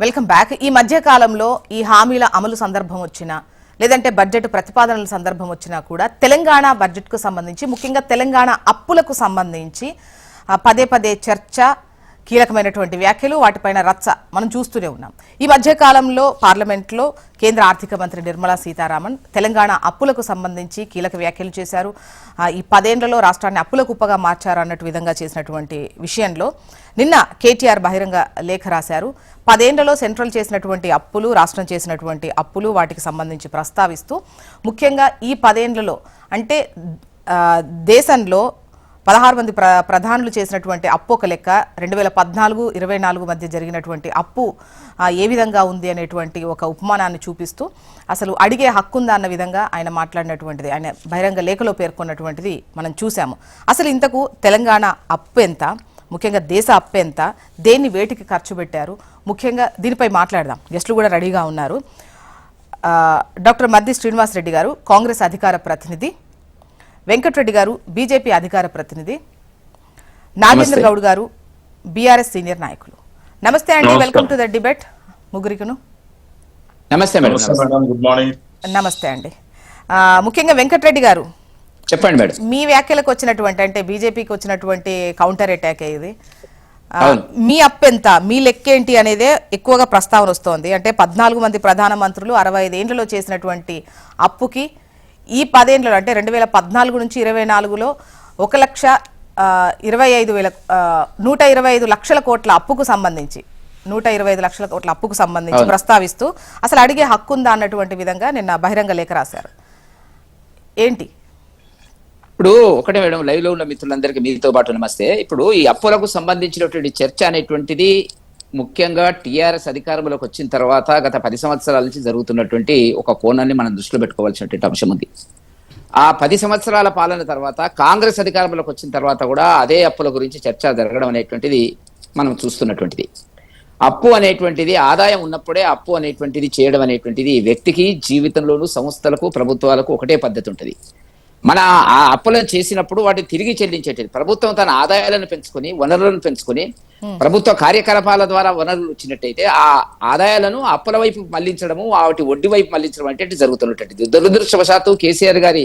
Welcome back. ఈ మధ్య కాలంలో ఈ హామీల అమలు సందర్భం వచ్చినా లేదంటే బడ్జెట్ ప్రతిపాదనల సందర్భం వచ్చినా కూడా తెలంగాణ బడ్జెట్కు సంబంధించి ముఖ్యంగా తెలంగాణ అప్పులకు సంబంధించి పదే పదే చర్చ, కీలకమైనటువంటి వ్యాఖ్యలు, వాటిపైన రచ్చ మనం చూస్తూనే ఉన్నాం. ఈ మధ్య కాలంలో పార్లమెంట్లో కేంద్ర ఆర్థిక మంత్రి నిర్మలా సీతారామన్ తెలంగాణ అప్పులకు సంబంధించి కీలక వ్యాఖ్యలు చేశారు. ఈ 10 ఏళ్లలో రాష్ట్రాన్ని అప్పుల కుప్పగా మార్చారు అన్నట్టు విధంగా చేసినటువంటి విషయంలో నిన్న కేటీఆర్ బహిరంగ లేఖ రాశారు. 10 ఏళ్లలో సెంట్రల్ చేసినటువంటి అప్పులు, రాష్ట్రం చేసినటువంటి అప్పులు, వాటికి సంబంధించి ప్రస్తావిస్తూ ముఖ్యంగా ఈ 10 ఏళ్లలో అంటే దేశంలో 16 మంది ప్రధానులు చేసినటువంటి అప్పు ఒక లెక్క, 2014-24 మధ్య జరిగినటువంటి అప్పు ఏ విధంగా ఉంది అనేటువంటి ఒక ఉపమానాన్ని చూపిస్తూ అసలు అడిగే హక్కు ఉందా అన్న విధంగా ఆయన మాట్లాడినటువంటిది, ఆయన బహిరంగ లేఖలో పేర్కొన్నటువంటిది మనం చూసాము. అసలు ఇంతకు తెలంగాణ అప్పు ఎంత, ముఖ్యంగా దేశ అప్పు ఎంత, దేన్ని వేటికి ఖర్చు పెట్టారు, ముఖ్యంగా దీనిపై మాట్లాడదాం. గెస్టులు కూడా రెడీగా ఉన్నారు. డాక్టర్ మద్ది శ్రీనివాస్ రెడ్డి గారు, కాంగ్రెస్ అధికార ప్రతినిధి, వెంకటరెడ్డి గారు, బీజేపీ అధికార ప్రతినిధి, నాగేంద్ర గౌడ్ గారు, బీఆర్ఎస్ సీనియర్ నాయకులు. నమస్తే అండి, వెల్కమ్ టు ద డిబేట్ ముగ్గురికును. నమస్తే మేడం. Good morning. నమస్తే అండి. ముఖ్యంగా వెంకటరెడ్డి గారు చెప్పండి మేడం. మీ వ్యాఖ్యలకు వచ్చినటువంటి, అంటే బీజేపీకి వచ్చినటువంటి కౌంటర్ అటాక్ ఇది, మీ అప్పు ఎంత, మీ లెక్కేంటి అనేదే ఎక్కువగా ప్రస్తావన వస్తోంది. అంటే 14 మంది ప్రధానమంత్రులు 65 ఏళ్లలో చేసినటువంటి అప్పుకి ఈ 10 ఏళ్లలో అంటే 2014 నుంచి 24లో 125 లక్షల కోట్ల అప్పుకు సంబంధించి 125 లక్షల కోట్ల అప్పుకు సంబంధించి ప్రస్తావిస్తూ అసలు అడిగే హక్కు ఉందా అన్నటువంటి విధంగా నిన్న బహిరంగ లేఖ రాశారు. ఏంటి ఇప్పుడు ఒకటే మేడం, లైవ్ లో ఉన్న మిత్రులందరికీ మీతో పాటు నమస్తే. ఇప్పుడు ఈ అప్పులకు సంబంధించినటువంటి చర్చ అనేటువంటిది ముఖ్యంగా టీఆర్ఎస్ అధికారంలోకి వచ్చిన తర్వాత గత 10 సంవత్సరాల నుంచి జరుగుతున్నటువంటి ఒక కోణాన్ని మనం దృష్టిలో పెట్టుకోవాల్సినటువంటి అంశం ఉంది. ఆ 10 సంవత్సరాల పాలన తర్వాత కాంగ్రెస్ అధికారంలోకి వచ్చిన తర్వాత కూడా అదే అప్పుల గురించి చర్చ జరగడం అనేటువంటిది మనం చూస్తున్నటువంటిది. అప్పు అనేటువంటిది ఆదాయం ఉన్నప్పుడే అప్పు అనేటువంటిది చేయడం అనేటువంటిది వ్యక్తికి జీవితంలోనూ సంస్థలకు ప్రభుత్వాలకు ఒకటే పద్ధతి ఉంటుంది. మన ఆ అప్పులను చేసినప్పుడు వాటిని తిరిగి చెల్లించేటది. ప్రభుత్వం తన ఆదాయాలను పెంచుకొని, వనరులను పెంచుకొని, ప్రభుత్వ కార్యకలాపాల ద్వారా వనరులు వచ్చినట్టయితే ఆ ఆదాయాలను అప్పుల వైపు మళ్లించడము, వాటి వడ్డీ వైపు మళ్లించడం అంటే జరుగుతున్నటువంటిది. దురదృష్టవశాత్తు కేసీఆర్ గారి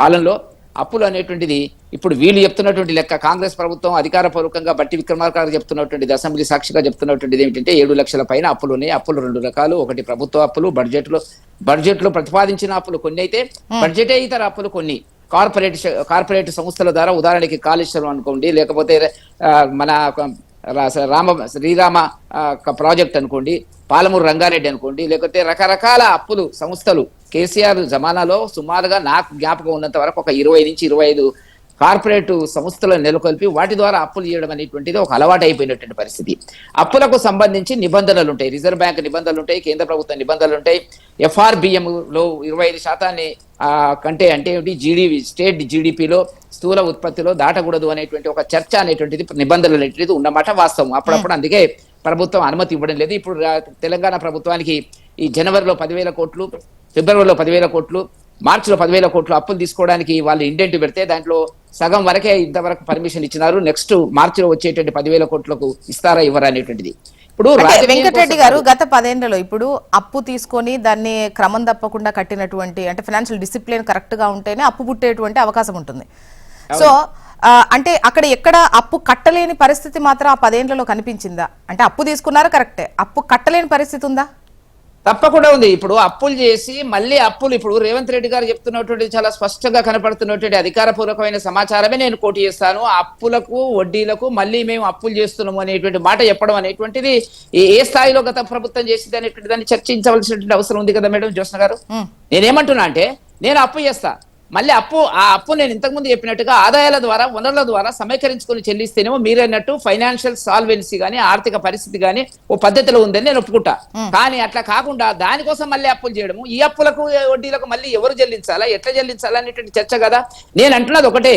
కాలంలో అప్పులు అనేటువంటిది ఇప్పుడు వీళ్ళు చెప్తున్నటువంటి లెక్క, కాంగ్రెస్ ప్రభుత్వం అధికారపూర్వకంగా బట్టి విక్రమార్క గారు చెప్తున్నటువంటిది, అసెంబ్లీ సాక్షిగా చెప్తున్నటువంటిది ఏమిటంటే 7 లక్షల పైన అప్పులు ఉన్నాయి. అప్పులు 2 రకాలు. ఒకటి ప్రభుత్వ అప్పులు, బడ్జెట్ లో ప్రతిపాదించిన అప్పులు కొన్ని అయితే, బడ్జెటే ఇతర అప్పులు కొన్ని కార్పొరేట్ సంస్థల ద్వారా, ఉదాహరణకి కాళేశ్వరం అనుకోండి, లేకపోతే మన శ్రీరామ ప్రాజెక్ట్ అనుకోండి, పాలమూరు రంగారెడ్డి అనుకోండి, లేకపోతే రకరకాల అప్పులు సంస్థలు కేసీఆర్ జమానాలో సుమారుగా నాకు జ్ఞాపకం ఉన్నంత వరకు ఒక 20 నుంచి 25 కార్పొరేట్ సంస్థలను నెలకొల్పి వాటి ద్వారా అప్పులు చేయడం అనేటువంటిది ఒక అలవాటు అయిపోయినటువంటి పరిస్థితి. అప్పులకు సంబంధించి నిబంధనలు ఉంటాయి, రిజర్వ్ బ్యాంక్ నిబంధనలు ఉంటాయి, కేంద్ర ప్రభుత్వ నిబంధనలు ఉంటాయి. FRBM లో 25% కంటే అంటే జీడీపీ, స్టేట్ జీడిపిలో స్థూల ఉత్పత్తిలో దాటకూడదు అనేటువంటి ఒక చర్చ అనేటువంటిది నిబంధనలు అనేటువంటిది ఉన్నమాట వాస్తవం. అప్పుడప్పుడు అందుకే ప్రభుత్వం అనుమతి ఇవ్వడం లేదు. ఇప్పుడు తెలంగాణ ప్రభుత్వానికి ఈ జనవరిలో 10,000 కోట్లు, ఫిబ్రవరిలో 10,000 కోట్లు, మార్చిలో 10,000 కోట్లు అప్పులు తీసుకోవడానికి వాళ్ళు ఇండెంట్ పెడితే దాంట్లో సగం వరకే ఇంతవరకు పర్మిషన్ ఇచ్చినారు. నెక్స్ట్ మార్చిలో వచ్చేటువంటి 10,000 కోట్లకు ఇస్తారా ఇవ్వరా అనేటువంటిది. ఇప్పుడు వెంకటరెడ్డి గారు గత 10 ఏళ్లలో ఇప్పుడు అప్పు తీసుకొని దాన్ని క్రమం తప్పకుండా కట్టినటువంటి, అంటే ఫైనాన్షియల్ డిసిప్లిన్ కరెక్ట్ గా ఉంటేనే అప్పు పుట్టేటువంటి అవకాశం ఉంటుంది. సో అంటే అక్కడ ఎక్కడ అప్పు కట్టలేని పరిస్థితి మాత్రం ఆ 10 ఏళ్లలో కనిపించిందా? అంటే అప్పు తీసుకున్నారు కరెక్టే, అప్పు కట్టలేని పరిస్థితి ఉందా? తప్పకుండా ఉంది. ఇప్పుడు అప్పులు చేసి మళ్ళీ అప్పులు, ఇప్పుడు రేవంత్ రెడ్డి గారు చెప్తున్నటువంటి చాలా స్పష్టంగా కనపడుతున్నటువంటి అధికారపూర్వకమైన సమాచారమే నేను కోట్ చేస్తాను. అప్పులకు వడ్డీలకు మళ్ళీ మేము అప్పులు చేస్తున్నాము అనేటువంటి మాట చెప్పడం అనేటువంటిది ఏ స్థాయిలో గత ప్రభుత్వం చేసింది అనేటువంటి దాన్ని చర్చించవలసినటువంటి అవసరం ఉంది కదా మేడం జ్యోత్స్న గారు. నేనేమంటున్నా అంటే, నేను అప్పు చేస్తా, మళ్ళీ ఆ అప్పు నేను ఇంతకుముందు చెప్పినట్టుగా ఆదాయాల ద్వారా, వనరుల ద్వారా సమీకరించుకొని చెల్లిస్తేనేమో మీరన్నట్టు ఫైనాన్షియల్ సాల్వెన్సీ గానీ, ఆర్థిక పరిస్థితి గానీ ఓ పద్ధతిలో ఉందని నేను ఒప్పుకుంటా. కానీ అట్లా కాకుండా దానికోసం మళ్ళీ అప్పులు చేయడము, ఈ అప్పులకు వడ్డీలకు మళ్ళీ ఎవరు చెల్లించాలా, ఎట్లా చెల్లించాలా అనేటువంటి చర్చ కదా. నేను అంటున్నది ఒకటే,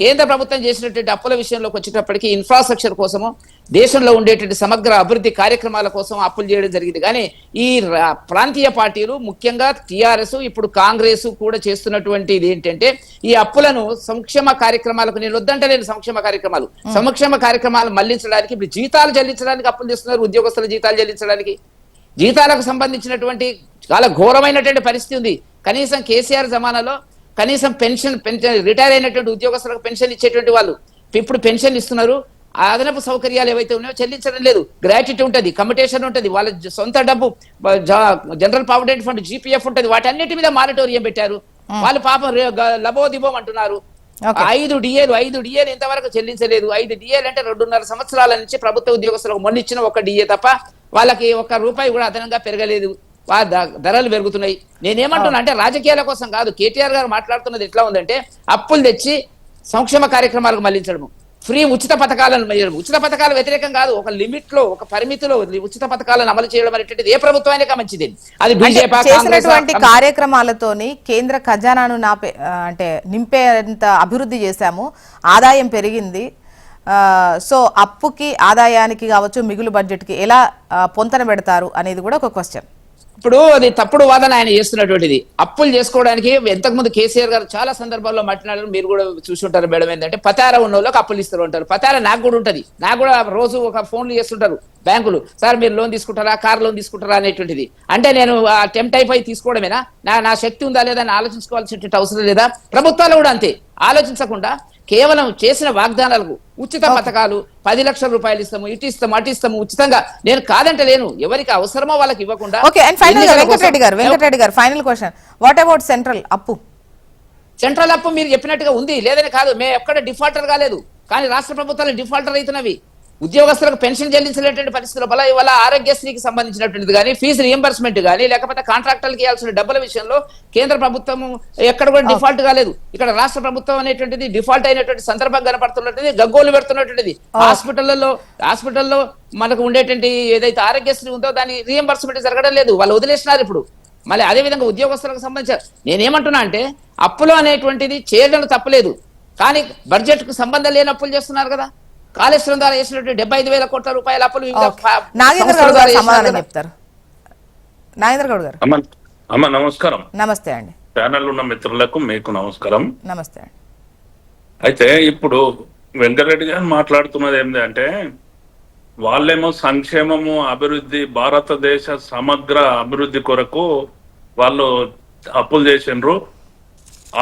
కేంద్ర ప్రభుత్వం చేసినటువంటి అప్పుల విషయంలోకి వచ్చేటప్పటికి ఇన్ఫ్రాస్ట్రక్చర్ కోసము, దేశంలో ఉండేటువంటి సమగ్ర అభివృద్ధి కార్యక్రమాల కోసం అప్పులు చేయడం జరిగింది. కానీ ఈ ప్రాంతీయ పార్టీలు ముఖ్యంగా టిఆర్ఎస్ ఇప్పుడు కాంగ్రెస్ కూడా చేస్తున్నటువంటి ఇది ఏంటంటే ఈ అప్పులను సంక్షేమ కార్యక్రమాలకు, నేను వద్దంటలేను సంక్షేమ కార్యక్రమాలు మళ్లించడానికి, ఇప్పుడు జీతాలు చెల్లించడానికి అప్పులు చేస్తున్నారు, ఉద్యోగస్తుల జీతాలు చెల్లించడానికి. జీతాలకు సంబంధించినటువంటి చాలా ఘోరమైనటువంటి పరిస్థితి ఉంది. కనీసం కేసీఆర్ జమానాలో కనీసం పెన్షన్ రిటైర్ అయినటువంటి ఉద్యోగస్తులకు పెన్షన్ ఇచ్చేటువంటి వాళ్ళు ఇప్పుడు పెన్షన్ ఇస్తున్నారు. ఆ అదనపు సౌకర్యాలు ఏవైతే ఉన్నాయో చెల్లించడం లేదు. గ్రాట్యుటీ ఉంటుంది, కమిటేషన్ ఉంటుంది, వాళ్ళ సొంత డబ్బు జనరల్ ప్రావిడెంట్ ఫండ్ జీపీఎఫ్ ఉంటుంది, వాటన్నిటి మీద మానిటోరియం పెట్టారు. వాళ్ళు పాపం లబోదిబోం అంటున్నారు. 5 డిఏలు ఇంతవరకు చెల్లించలేదు. 5 డిఏలు అంటే 2.5 సంవత్సరాల నుంచి ప్రభుత్వ ఉద్యోగస్తులకు మొన్న ఇచ్చిన 1 డిఏ తప్ప వాళ్ళకి 1 రూపాయి కూడా అదనంగా పెరగలేదు. ధరలు పెరుగుతున్నాయి. నేనేమంటున్నా అంటే రాజకీయాల కోసం కాదు, కేటీఆర్ గారు మాట్లాడుతున్నది ఎట్లా ఉందంటే అప్పులు తెచ్చి సంక్షేమ కార్యక్రమాలకు మళ్లించడము, ఫ్రీ ఉచిత పథకాలను మళ్ళీ ఉచిత పథకాలు వ్యతిరేకం కాదు, ఒక లిమిట్ లో ఒక పరిమితిలో ఉచిత పథకాలను అమలు చేయడం అనేటువంటిది ఏ ప్రభుత్వానికే మంచిది. అది బీజేపీ చేసినటువంటి కార్యక్రమాలతోని కేంద్ర ఖజానాను అంటే నింపేంత అభివృద్ధి చేశాము, ఆదాయం పెరిగింది. సో అప్పుకి ఆదాయానికి కావచ్చు మిగులు బడ్జెట్కి ఎలా పొంతన పెడతారు అనేది కూడా ఒక క్వశ్చన్. ఇప్పుడు అది తప్పుడు వాదన ఆయన చేస్తున్నటువంటిది. అప్పులు చేసుకోవడానికి ఇంతకుముందు కేసీఆర్ గారు చాలా సందర్భాల్లో మాట్లాడారు, మీరు కూడా చూసుంటారు మేడం. ఏంటంటే పతారా ఉన్న వాళ్ళకి అప్పులు ఇస్తారు అంటారు. పతారా నాకు కూడా ఉంటది, నాకు కూడా రోజు ఒక ఫోన్లు చేస్తుంటారు బ్యాంకులు, సార్ మీరు లోన్ తీసుకుంటారా, కార్ లోన్ తీసుకుంటారా అనేటువంటిది. అంటే నేను టెంప్ట్ అయిపోయి తీసుకోవడమేనా, నా శక్తి ఉందా లేదా అని ఆలోచించుకోవాల్సినటువంటి అవసరం లేదా? ప్రభుత్వాలు కూడా అంతే, ఆలోచించకుండా కేవలం చేసిన వాగ్దానాలకు ఉచిత పథకాలు 10 లక్షల రూపాయలు ఇస్తాము, ఇటు ఇస్తాము, అటు ఇస్తాము ఉచితంగా, నేను కాదంటే లేను, ఎవరికి అవసరమో వాళ్ళకి ఇవ్వకుండా. వెంకటరెడ్డి గారు final question, what about central అప్పు? సెంట్రల్ అప్పు మీరు చెప్పినట్టుగా ఉంది, లేదని కాదు, మేము ఎక్కడ డిఫాల్టర్ కాలేదు. కానీ రాష్ట్ర ప్రభుత్వాలు డిఫాల్టర్ అవుతున్నవి. ఉద్యోగస్తులకు పెన్షన్ చెల్లించలేటువంటి పరిస్థితుల వల్ల ఇవాళ ఆరోగ్యశ్రీకి సంబంధించినటువంటిది కానీ, ఫీజు రియంబర్స్మెంట్ కానీ, లేకపోతే కాంట్రాక్టర్లకు ఇవ్వాల్సిన డబ్బుల విషయంలో కేంద్ర ప్రభుత్వం ఎక్కడ కూడా డిఫాల్ట్ కాలేదు. ఇక్కడ రాష్ట్ర ప్రభుత్వం అనేటువంటిది డిఫాల్ట్ అయినటువంటి సందర్భం కనపడుతున్నటువంటిది, గగ్గోలు పెడుతున్నటువంటిది. హాస్పిటల్లో మనకు ఉండేటువంటి ఏదైతే ఆరోగ్యశ్రీ ఉందో దాని రియంబర్స్మెంట్ జరగడం లేదు, వాళ్ళు వదిలేసినారు. ఇప్పుడు మళ్ళీ అదే విధంగా ఉద్యోగస్తులకు సంబంధించిన నేనేమంటున్నా అంటే అప్పులు అనేటువంటిది చేయడం తప్పలేదు, కానీ బడ్జెట్ కు సంబంధం లేని అప్పులు చేస్తున్నారు కదా. కాళేశ్వరం ద్వారా చేసినట్టు 75,000 కోట్ల రూపాయల అప్పులు నమస్కారం. నమస్తే అండి. ప్యానల్ ఉన్న మిత్రులకు మీకు నమస్కారం. నమస్తే అండి. అయితే ఇప్పుడు వెంకటరెడ్డి గారు మాట్లాడుతున్నది ఏంటంటే వాళ్ళేమో సంక్షేమము, అభివృద్ధి, భారతదేశ సమగ్ర అభివృద్ధి కొరకు వాళ్ళు అప్పులు చేసిండ్రు.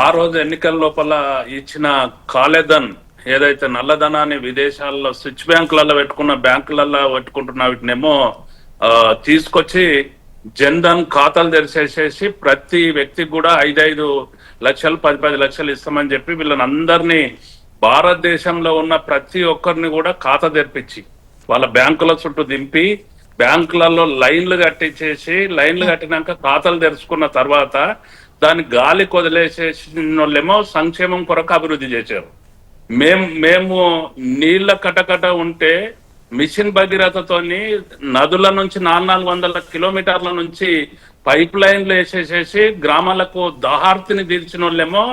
ఆ రోజు ఎన్నికల లోపల ఇచ్చిన కాలేధన్ ఏదైతే నల్లధనాన్ని విదేశాల్లో స్విచ్ బ్యాంకులలో బ్యాంకులలో పెట్టుకుంటున్న వీటినేమో తీసుకొచ్చి జన్ధన్ ఖాతాలు తెరిచేసేసి ప్రతి వ్యక్తికి కూడా 5-5 లక్షలు 10-10 లక్షలు ఇస్తామని చెప్పి వీళ్ళని అందరినీ భారతదేశంలో ఉన్న ప్రతి ఒక్కరిని కూడా ఖాతా తెరిపించి వాళ్ళ బ్యాంకుల చుట్టూ దింపి బ్యాంకులలో లైన్లు కట్టినాక ఖాతాలు తెరుచుకున్న తర్వాత దాన్ని గాలి కొదిలేసేసిన వాళ్ళేమో సంక్షేమం కొరకు అభివృద్ధి చేశారు. మేము నీళ్ల కటకట ఉంటే మిషన్ భగీరథతోని నదుల నుంచి 400 కిలోమీటర్ల నుంచి పైప్ లైన్లు వేసేసేసి గ్రామాలకు దాహార్తిని తీర్చిన వాళ్ళేమో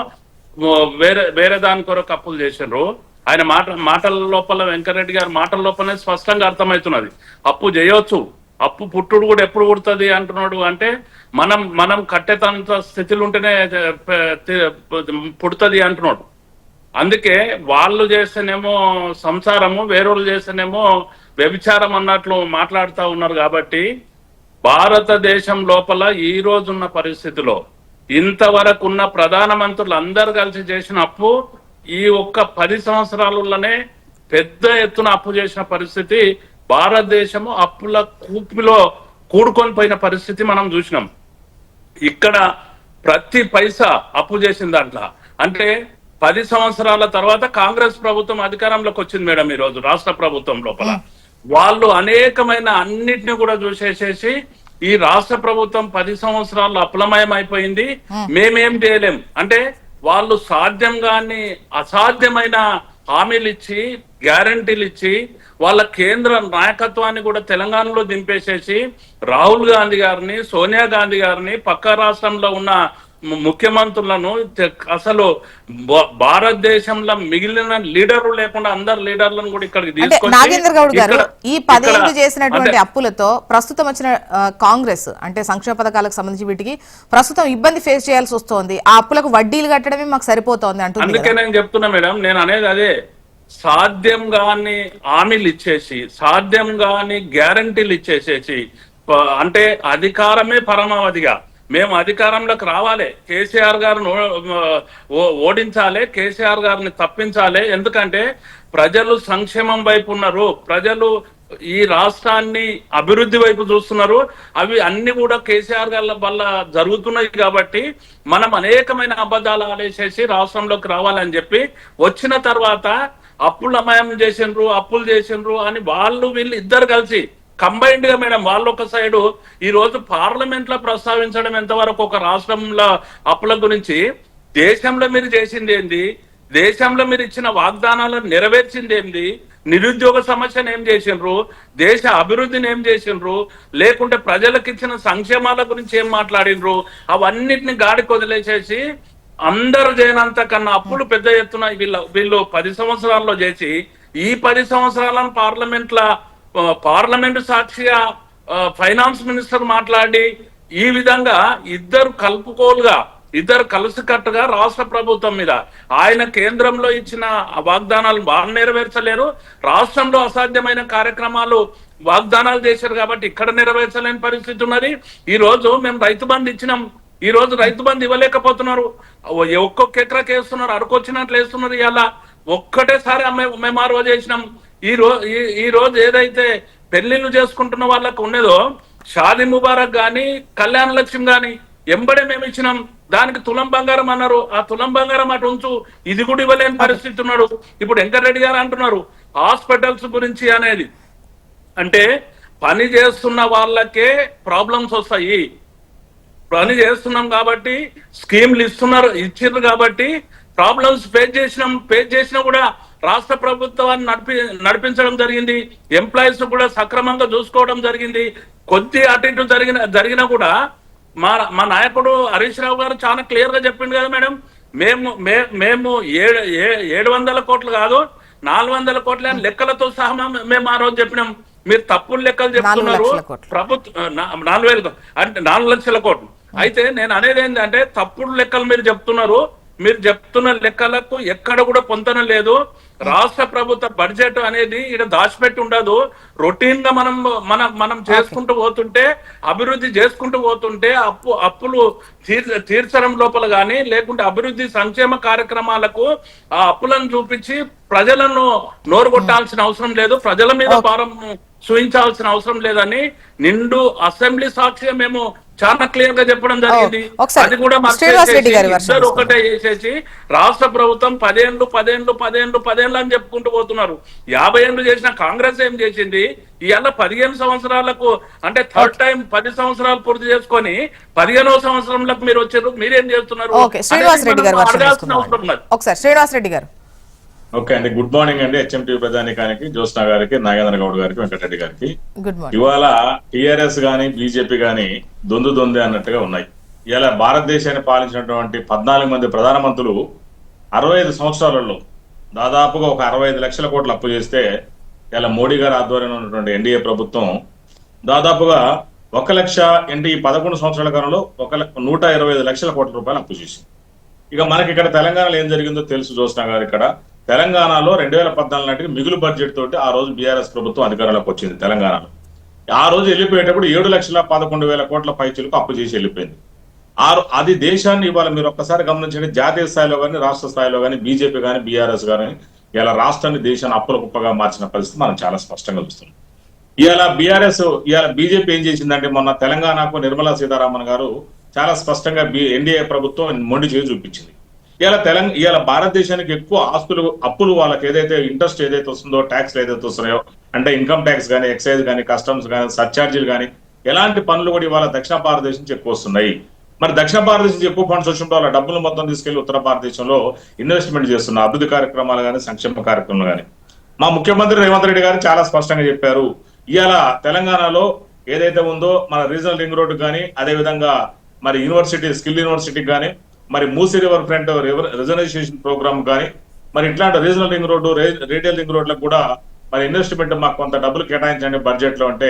వేరే దాని కొరకు అప్పులు చేసినారు. ఆయన మాటల లోపల వెంకటరెడ్డి గారి మాటల లోపలనే స్పష్టంగా అర్థమవుతున్నది అప్పు చేయొచ్చు, అప్పు పుట్టుడు కూడా ఎప్పుడు పుడుతుంది అంటున్నాడు. అంటే మనం కట్టేతంత స్థితిలో ఉంటేనే పుడుతుంది అంటున్నాడు. అందుకే వాళ్ళు చేస్తేనేమో సంసారము, వేరేళ్ళు చేస్తేనేమో వ్యభిచారం అన్నట్లు మాట్లాడుతూ ఉన్నారు. కాబట్టి భారతదేశం లోపల ఈ రోజున్న పరిస్థితిలో ఇంతవరకు ఉన్న ప్రధానమంత్రులు అందరు కలిసి చేసిన అప్పు ఈ ఒక్క 10 సంవత్సరాలలోనే పెద్ద ఎత్తున అప్పు చేసిన పరిస్థితి, భారతదేశము అప్పుల కూపిలో కూడుకొని పోయిన పరిస్థితి మనం చూసినాం. ఇక్కడ ప్రతి పైసా అప్పు చేసిన దాంట్లో అంటే 10 సంవత్సరాల తర్వాత కాంగ్రెస్ ప్రభుత్వం అధికారంలోకి వచ్చింది మేడం. ఈ రోజు రాష్ట్ర ప్రభుత్వం లోపల వాళ్ళు అనేకమైన అన్నిటిని కూడా చూసేసేసి ఈ రాష్ట్ర ప్రభుత్వం 10 సంవత్సరాలు అప్లమయం అయిపోయింది, మేమేం చేయలేం అంటే వాళ్ళు సాధ్యం కాని అసాధ్యమైన హామీలు ఇచ్చి గ్యారంటీలు ఇచ్చి వాళ్ళ కేంద్ర నాయకత్వాన్ని కూడా తెలంగాణలో దింపేసేసి రాహుల్ గాంధీ గారిని, సోనియా గాంధీ గారిని, పక్క రాష్ట్రంలో ఉన్న ముఖ్యమంత్రులను అసలు భారతదేశంలో మిగిలిన లీడర్లు లేకుండా అందరు లీడర్లను కూడా ఇక్కడికి అంటే నాగేంద్ర గౌడ్ గారు ఈ 10 ఏళ్ళు ఇక్కడ చేసినటువంటి అప్పులతో ప్రస్తుతం వచ్చిన కాంగ్రెస్ అంటే సంక్షేమ పథకాలకు సంబంధించి వీటికి ప్రస్తుతం ఇబ్బంది ఫేస్ చేయాల్సి వస్తోంది. ఆ అప్పులకు వడ్డీలు కట్టడమే మాకు సరిపోతోంది అంటుంది. అందుకే నేను చెప్తున్నా మేడం, నేను అనేది అదే, సాధ్యం కాని హామీలు ఇచ్చేసి సాధ్యం కాని గ్యారంటీలు ఇచ్చేసేసి అంటే అధికారమే పరమావధిగా మేము అధికారంలోకి రావాలి, కేసీఆర్ గారిని ఓడించాలి, కేసీఆర్ గారిని తప్పించాలి. ఎందుకంటే ప్రజలు సంక్షేమం వైపు ఉన్నారు, ప్రజలు ఈ రాష్ట్రాన్ని అభివృద్ధి వైపు చూస్తున్నారు. అవి అన్ని కూడా కేసీఆర్ గారి వల్ల జరుగుతున్నాయి. కాబట్టి మనం అనేకమైన అబద్ధాలు ఆడేసేసి రాష్ట్రంలోకి రావాలని చెప్పి వచ్చిన తర్వాత అప్పులమయం చేసిండ్రు, అప్పులు చేసిండ్రు అని వాళ్ళు వీళ్ళు ఇద్దరు కలిసి కంబైన్డ్ గా మేడం వాళ్ళు ఒక సైడు ఈ రోజు పార్లమెంట్ లో ప్రస్తావించడం ఎంతవరకు ఒక రాష్ట్రంలో అప్పుల గురించి, దేశంలో మీరు చేసింది ఏంది, దేశంలో మీరు ఇచ్చిన వాగ్దానాలను నెరవేర్చింది ఏంది, నిరుద్యోగ సమస్యను ఏం చేసిండ్రు, దేశ అభివృద్ధిని ఏం చేసిండ్రు, లేకుంటే ప్రజలకు ఇచ్చిన సంక్షేమాల గురించి ఏం మాట్లాడినరు, అవన్నిటిని గాడికి వదిలేసేసి అందరు చేయనంత కన్నా అప్పులు పెద్ద ఎత్తున వీళ్ళు 10 సంవత్సరాల్లో చేసి ఈ 10 సంవత్సరాలను పార్లమెంటు సాక్షిగా ఫైనాన్స్ మినిస్టర్ మాట్లాడి ఈ విధంగా ఇద్దరు కలుపుకోలుగా ఇద్దరు కలిసికట్టుగా రాష్ట్ర ప్రభుత్వం మీద ఆయన కేంద్రంలో ఇచ్చిన వాగ్దానాలు వాళ్ళు నెరవేర్చలేరు, రాష్ట్రంలో అసాధ్యమైన కార్యక్రమాలు వాగ్దానాలు చేశారు కాబట్టి ఇక్కడ నెరవేర్చలేని పరిస్థితి ఉన్నది. ఈ రోజు మేము రైతు బంధు ఇచ్చినాం, ఈ రోజు రైతు బంధు ఇవ్వలేకపోతున్నారు, ఒక్కొక్క ఎకరాకి వేస్తున్నారు, అడుకొచ్చినట్లు వేస్తున్నారు. ఇలా ఒక్కటేసారి మేము ఆ రోజు వేసినాం. ఈ రోజు ఏదైతే పెళ్లిళ్ళు చేసుకుంటున్న వాళ్ళకు ఉన్నదో షాదీ ముబారక్ గాని కళ్యాణ లక్ష్మి గాని ఎంబడే మేము ఇచ్చినాం, దానికి తులం బంగారం అన్నారు, ఆ తులం బంగారం అటు ఉంచు, ఇది కూడా ఇవ్వలేని పరిస్థితి ఉన్నాడు. ఇప్పుడు వెంకటరెడ్డి గారు అంటున్నారు హాస్పిటల్స్ గురించి అనేది, అంటే పని చేస్తున్న వాళ్ళకే ప్రాబ్లమ్స్ వస్తాయి, పని చేస్తున్నాం కాబట్టి స్కీమ్లు ఇచ్చిర్రు కాబట్టి ప్రాబ్లమ్స్ ఫేస్ చేసినా కూడా రాష్ట్ర ప్రభుత్వాన్ని నడిపించడం జరిగింది, ఎంప్లాయీస్ కూడా సక్రమంగా చూసుకోవడం జరిగింది. కొద్ది అటు ఇటు జరిగినా కూడా మా నాయకుడు హరీష్ రావు గారు చాలా క్లియర్ గా చెప్పిండు కదా మేడం, మేము 700 కోట్లు కాదు 400 కోట్ల లెక్కలతో సహా మేము ఆ రోజు చెప్పినాం. మీరు తప్పులు లెక్కలు చెప్తున్నారు, ప్రభుత్వం 4,000 అంటే 4 లక్షల కోట్లు. అయితే నేను అనేది ఏంటంటే తప్పుడు లెక్కలు మీరు చెప్తున్నారు, మీరు చెప్తున్న లెక్కలకు ఎక్కడ కూడా పొంతన లేదు. రాష్ట్ర ప్రభుత్వ బడ్జెట్ అనేది ఇక్కడ దాచిపెట్టి ఉండదు, రొటీన్ గా మనం చేసుకుంటూ పోతుంటే అభివృద్ధి చేసుకుంటూ పోతుంటే అప్పులు తీర్చడం లోపల కానీ లేకుంటే అభివృద్ధి సంక్షేమ కార్యక్రమాలకు ఆ అప్పులను చూపించి ప్రజలను నోరు కొట్టాల్సిన అవసరం లేదు, ప్రజల మీద భారం చూపించాల్సిన అవసరం లేదని నిండు అసెంబ్లీ సాక్షిగా మేము చాలా క్లియర్ గా చెప్పడం జరిగింది. అది కూడా ఇద్దరు ఒకటే చేసేసి రాష్ట్ర ప్రభుత్వం 10 ఏళ్ళు అని చెప్పుకుంటూ పోతున్నారు. 50 ఏళ్ళు చేసిన కాంగ్రెస్ ఏం చేసింది, ఇవాళ 15 సంవత్సరాలకు అంటే థర్డ్ టైం 10 సంవత్సరాలు పూర్తి చేసుకొని 15వ సంవత్సరంలో మీరు వచ్చారు, మీరేం చేస్తున్నారు అడగాల్సిన అవసరం ఉన్నది. ఒకసారి శ్రీనివాస్ రెడ్డి గారు. ఓకే అండి, గుడ్ మార్నింగ్ అండి. హెచ్ఎంటీ ప్రధానికానికి, జ్యోత్స్న గారికి, నాగేంద్ర గౌడ్ గారికి, వెంకటరెడ్డి గారికి. ఇవాళ టిఆర్ఎస్ గాని బీజేపీ గాని దొందే అన్నట్టుగా ఉన్నాయి. ఇలా భారతదేశాన్ని పాలించినటువంటి 14 మంది ప్రధానమంత్రులు 65 సంవత్సరాలలో దాదాపుగా ఒక 65 లక్షల కోట్లు అప్పు చేస్తే ఇలా మోడీ గారి ఆధ్వర్యంలో ఉన్నటువంటి ఎన్డీఏ ప్రభుత్వం దాదాపుగా 1 లక్ష అంటే ఈ 11 సంవత్సరాల కాలంలో 125 లక్షల కోట్ల రూపాయలు అప్పు చేసింది. ఇక మనకి ఇక్కడ తెలంగాణలో ఏం జరిగిందో తెలుసు. జ్యోత్స్న గారు, ఇక్కడ తెలంగాణలో 2014 నాటికి మిగులు బడ్జెట్ తోటి ఆ రోజు బీఆర్ఎస్ ప్రభుత్వం అధికారంలోకి వచ్చింది తెలంగాణలో. ఆ రోజు వెళ్ళిపోయేటప్పుడు 7,11,000 కోట్ల పైచీలకు అప్పు చేసి వెళ్ళిపోయింది. అది దేశాన్ని ఇవాళ మీరు ఒక్కసారి గమనించండి, జాతీయ స్థాయిలో కానీ రాష్ట్ర స్థాయిలో కానీ బీజేపీ కానీ బీఆర్ఎస్ కానీ ఇలా రాష్ట్రాన్ని దేశాన్ని అప్పుల కుప్పగా మార్చిన పరిస్థితి మనం చాలా స్పష్టంగా చూస్తున్నాం. ఇవాళ బీజేపీ ఏం చేసిందంటే మొన్న తెలంగాణకు నిర్మలా సీతారామన్ గారు చాలా స్పష్టంగా ఎన్డీఏ ప్రభుత్వం మొండి చేసి చూపించింది. ఇవాళ భారతదేశానికి ఎక్కువ అప్పులు వాళ్ళకి ఏదైతే ఇంట్రెస్ట్ ఏదైతే వస్తుందో, ట్యాక్స్లు ఏదైతే వస్తున్నాయో అంటే ఇన్కమ్ ట్యాక్స్ కానీ, ఎక్సైజ్ కానీ, కస్టమ్స్ కానీ, సర్చార్జీలు కానీ, ఎలాంటి పనులు కూడా ఇవాళ దక్షిణ భారతదేశం నుంచి ఎక్కువ వస్తున్నాయి. మరి దక్షిణ భారతదేశం నుంచి ఎక్కువ ఫండ్స్ వచ్చినప్పుడు వాళ్ళ డబ్బులు మొత్తం తీసుకెళ్లి ఉత్తర భారతదేశంలో ఇన్వెస్ట్మెంట్ చేస్తున్న అభివృద్ధి కార్యక్రమాలు కానీ, సంక్షేమ కార్యక్రమాలు కానీ. మా ముఖ్యమంత్రి రేవంత్ రెడ్డి గారు చాలా స్పష్టంగా చెప్పారు, ఇవాళ తెలంగాణలో ఏదైతే ఉందో మన రీజనల్ రింగ్ రోడ్డు కానీ, అదేవిధంగా మరి యూనివర్సిటీ స్కిల్ యూనివర్సిటీకి కానీ, మరి Musi river front reservation programme కానీ, మరి ఇట్లాంటి regional ring road, retail ring రోడ్లకు కూడా మరి ఇన్వెస్ట్మెంట్ మాకు కొంత డబ్బులు కేటాయించండి బడ్జెట్ లో అంటే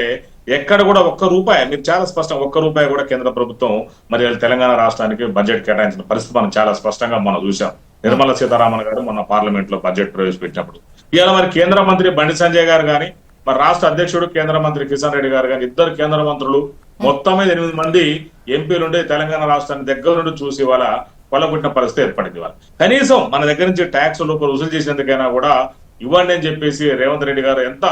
ఎక్కడ కూడా ఒక్క రూపాయి, మీరు చాలా స్పష్టం, ఒక్క రూపాయి కూడా కేంద్ర ప్రభుత్వం మరి తెలంగాణ రాష్ట్రానికి బడ్జెట్ కేటాయించిన పరిస్థితి మనం చాలా స్పష్టంగా మనం చూసాం. నిర్మలా సీతారామన్ గారు మొన్న పార్లమెంట్ లో బడ్జెట్ ప్రవేశపెట్టినప్పుడు. ఇవాళ మరి కేంద్ర మంత్రి బండి సంజయ్ గారు కానీ, మరి రాష్ట్ర అధ్యక్షుడు కేంద్ర మంత్రి కిషన్ రెడ్డి గారు కానీ, ఇద్దరు కేంద్ర మంత్రులు మొత్తం మీద 8 మంది ఎంపీలు ఉండి తెలంగాణ రాష్ట్రాన్ని దగ్గర నుండి చూసి వాళ్ళ కొల్లగొట్టిన పరిస్థితి ఏర్పడింది. వాళ్ళు కనీసం మన దగ్గర నుంచి ట్యాక్స్ రూపాయలు వసూలు చేసేందుకైనా కూడా ఇవ్వండి అని చెప్పేసి రేవంత్ రెడ్డి గారు ఎంత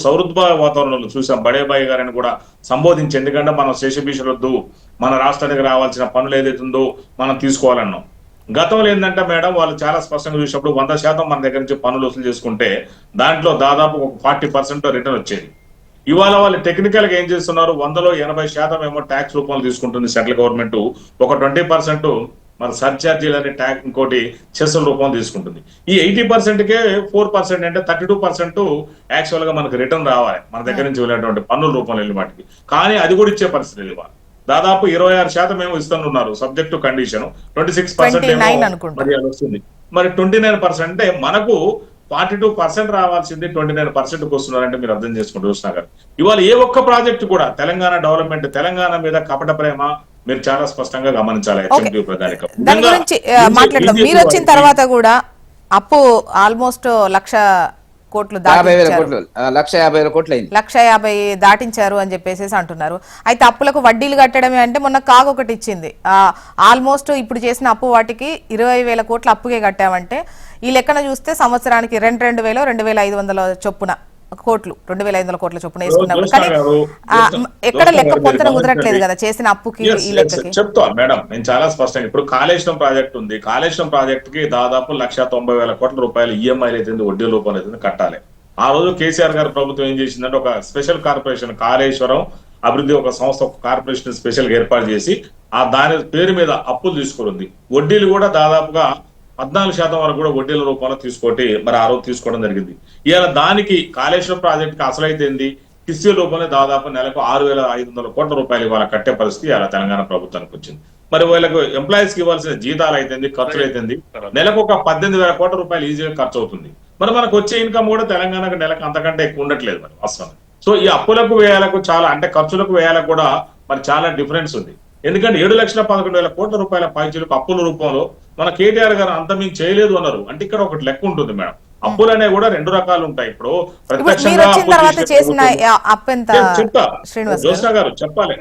సౌహృద్భ వాతావరణంలో చూసాం. బడేబాయి గారిని కూడా సంబోధించి, ఎందుకంటే మనం శేషభీషులొద్దు, మన రాష్ట్రానికి రావాల్సిన పనులు ఏదైతుందో మనం తీసుకోవాలన్నాం. గతంలో ఏంటంటే మేడం వాళ్ళు చాలా స్పష్టంగా చూసినప్పుడు 100% మన దగ్గర నుంచి పనులు వసూలు చేసుకుంటే దాంట్లో దాదాపు ఒక 40% రిటర్న్ వచ్చేది. ఇవాళ వాళ్ళు టెక్నికల్ గా ఏం చేస్తున్నారు, 100లో 80% ఏమో ట్యాక్స్ రూపంలో తీసుకుంటుంది సెంట్రల్ గవర్నమెంట్, ఒక 20% మన సర్చార్జీలని ట్యాక్స్ ఇంకోటి చెస్సుల రూపంలో తీసుకుంటుంది. ఈ 80%కే 4% అంటే 32% యాక్చువల్ గా మనకు రిటర్న్ రావాలి మన దగ్గర నుంచి వెళ్ళేటువంటి పన్నుల రూపంలో వెళ్ళి వాటికి. కానీ అది కూడా ఇచ్చే పరిస్థితి ఇవ్వాలి. దాదాపు 26% ఏమో ఇస్తున్నారు సబ్జెక్ట్ టు కండిషన్, 26% వస్తుంది. మరి 29% అంటే మనకు 42% రావాల్సింది 29%కి వస్తున్నారంటే మీరు అర్థం చేసుకుంటూ చూస్తున్నా గారు. ఇవాళ ఏ ఒక్క ప్రాజెక్టు కూడా తెలంగాణ డెవలప్మెంట్, తెలంగాణ మీద కపట ప్రేమ మీరు చాలా స్పష్టంగా గమనించాలి. దాని గురించి మాట్లాడదాం. మీరు వచ్చిన తర్వాత కూడా అప్పు ఆల్మోస్ట్ 1,00,000 కోట్లు 1,50,000 కోట్లు అయింది, 1,50,000 దాటించారు అని చెప్పేసి అంటున్నారు. అయితే అప్పులకు వడ్డీలు కట్టడమే అంటే మొన్న కాగ్ ఒకటి ఇచ్చింది, ఆల్మోస్ట్ ఇప్పుడు చేసిన అప్పు వాటికి 20,000 కోట్లు అప్పుకే కట్టామంటే ఈ లెక్కన చూస్తే సంవత్సరానికి 2,000 2,500 చొప్పున కోట్లు 2,500 కోట్ల చొప్పున వేసుకున్నప్పుడు కానీ ఎక్కడ లెక్క పొంతన కుదరట్లేదు కదా చేసిన అప్పుకి ఈ లెక్కకి. చెప్తా మేడం, నేను చాలా స్పష్టంగా, ఇప్పుడు కాళేశ్వరం ప్రాజెక్ట్ ఉంది, కాళేశ్వరం ప్రాజెక్ట్ కి దాదాపు 1,90,000 కోట్ల రూపాయలు ఈఎంఐలు అయితే వడ్డీ రూపంలో అయితే కట్టాలి. ఆ రోజు కేసీఆర్ గారి ప్రభుత్వం ఏం చేసిందంటే ఒక స్పెషల్ కార్పొరేషన్, కాళేశ్వరం అభివృద్ధి ఒక సంస్థ, ఒక కార్పొరేషన్ స్పెషల్ గా ఏర్పాటు చేసి ఆ దాని పేరు మీద అప్పులు తీసుకుని వడ్డీలు కూడా దాదాపుగా 14% వరకు కూడా వడ్డీల రూపంలో తీసుకోటి మరి ఆ రోజు తీసుకోవడం జరిగింది. ఇవాళ దానికి కాళేశ్వరం ప్రాజెక్ట్ కి అసలైతేంది కిస్తీల రూపంలో దాదాపు నెలకు 6,500 కోట్ల రూపాయలు ఇవాళ కట్టే పరిస్థితి ఇలా తెలంగాణ ప్రభుత్వానికి వచ్చింది. మరి వీళ్ళకు ఎంప్లాయీస్ కి ఇవ్వాల్సిన జీతాలు అయితేంది, ఖర్చులు అయితేంది, నెలకు ఒక 18,000 కోట్ల రూపాయలు ఈజీగా ఖర్చు అవుతుంది. మరి మనకు వచ్చే ఇన్కమ్ కూడా తెలంగాణకు నెలకు అంతకంటే ఎక్కువ ఉండట్లేదు మరి వాస్తవం. సో ఈ అప్పులకు వ్యయాలకు చాలా, అంటే ఖర్చులకు వ్యయాలకు కూడా మరి చాలా డిఫరెన్స్ ఉంది. ఎందుకంటే 7,11,000 కోట్ల రూపాయల పైచీలకు అప్పుల రూపంలో మన కేటీఆర్ గారు అంతమీ చేయలేదు అన్నారు. అంటే ఇక్కడ ఒకటి లెక్క ఉంటుంది మేడం, అప్పులు అనేవి కూడా 2 రకాలు ఉంటాయి. ఇప్పుడు ప్రత్యక్షంగా జోష్నా గారు చెప్పాలి,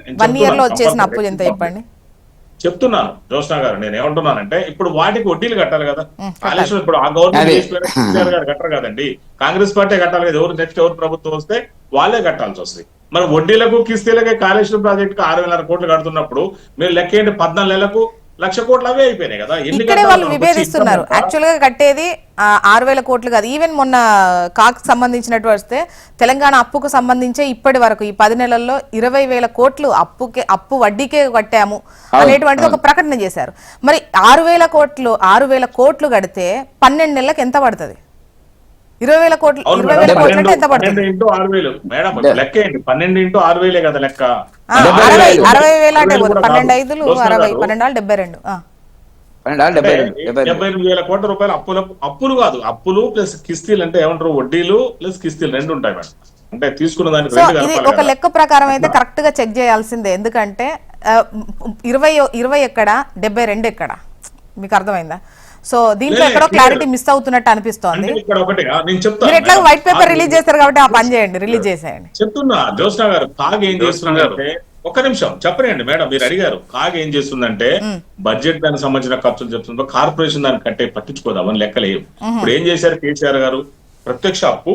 చెప్తున్నాను జోష్నా గారు, నేను ఏమంటున్నానంటే ఇప్పుడు వాటికి వడ్డీలు కట్టాలి కదా. కాళేశ్వరం ఇప్పుడు ఆ గవర్నమెంట్ కేసీఆర్ గారు కట్టరు కదండి, కాంగ్రెస్ పార్టీ కట్టాలి కదా. ఎవరు నెక్స్ట్ ఎవరు ప్రభుత్వం వస్తే వాళ్ళే కట్టాల్సి వస్తుంది. మరి వడ్డీలకు కిస్తీలకే కాళేశ్వరం ప్రాజెక్ట్ కు 6,000 కోట్లు కడుతున్నప్పుడు మీరు లెక్కేంటి 14 నెలలకు 1,00,000 కోట్లు అవే అయిపోయినాయి కదా. ఇక్కడే వాళ్ళు విభేదిస్తున్నారు. యాక్చువల్ గా కట్టేది 6,000 కోట్లు కాదు. ఈవెన్ మొన్న కాక్ సంబంధించినట్టు వస్తే తెలంగాణ అప్పుకు సంబంధించే ఇప్పటి వరకు ఈ 10 నెలల్లో 20,000 కోట్లు అప్పు వడ్డీకే కట్టాము అనేటువంటిది ఒక ప్రకటన చేశారు. మరి 6,000 కోట్లు కడితే 12 నెలలకు ఎంత పడుతుంది? 20,000 కోట్లు 20,000 కోట్లు అంటే ఎంత పడుతుంది? 12 × 6,000 మేడం లెక్క ఏంటి? 12 × 6,000 కదా లెక్క. 60,000 అంటే 12 5 60 12 72 72,000 కోట్ల రూపాయలు అప్పులు కాదు, అప్పులు ప్లస్ కిస్తీలు అంటే ఏమంటారు, వడ్డీలు ప్లస్ కిస్తీలు 2 ఉంటాయి మేడం. అంటే తీసుకున్న దానికి ఒక లెక్క ప్రకారం అయితే కరెక్ట్ గా చెక్ చేయాల్సిందే. ఎందుకంటే 20 ఎక్కడ 72 ఎక్కడ, మీకు అర్థమైందా? సో దీంట్లో ఎక్కడో క్లారిటీ మిస్ అవుతున్నట్టు అనిపిస్తోంది. మీరు ఎట్లా వైట్ పేపర్ రిలీజ్ చేస్తారు కాబట్టి ఆ పని చేయండి, రిలీజ్ చేసేయండి. చెప్తున్నా జోష్నా గారు, కాగ్ ఏం చేస్తున్నారంటే, ఒక్క నిమిషం చెప్పనండి మేడం, మీరు అడిగారు. కాగ్ ఏం చేస్తుందంటే బడ్జెట్ దానికి సంబంధించిన ఖర్చులు చెప్తుందో కార్పొరేషన్ దాన్ని కట్టే పట్టించుకోదు, అవన్నీ లెక్కలేవు. ఇప్పుడు ఏం చేశారు కేసీఆర్ గారు, ప్రత్యక్ష అప్పు,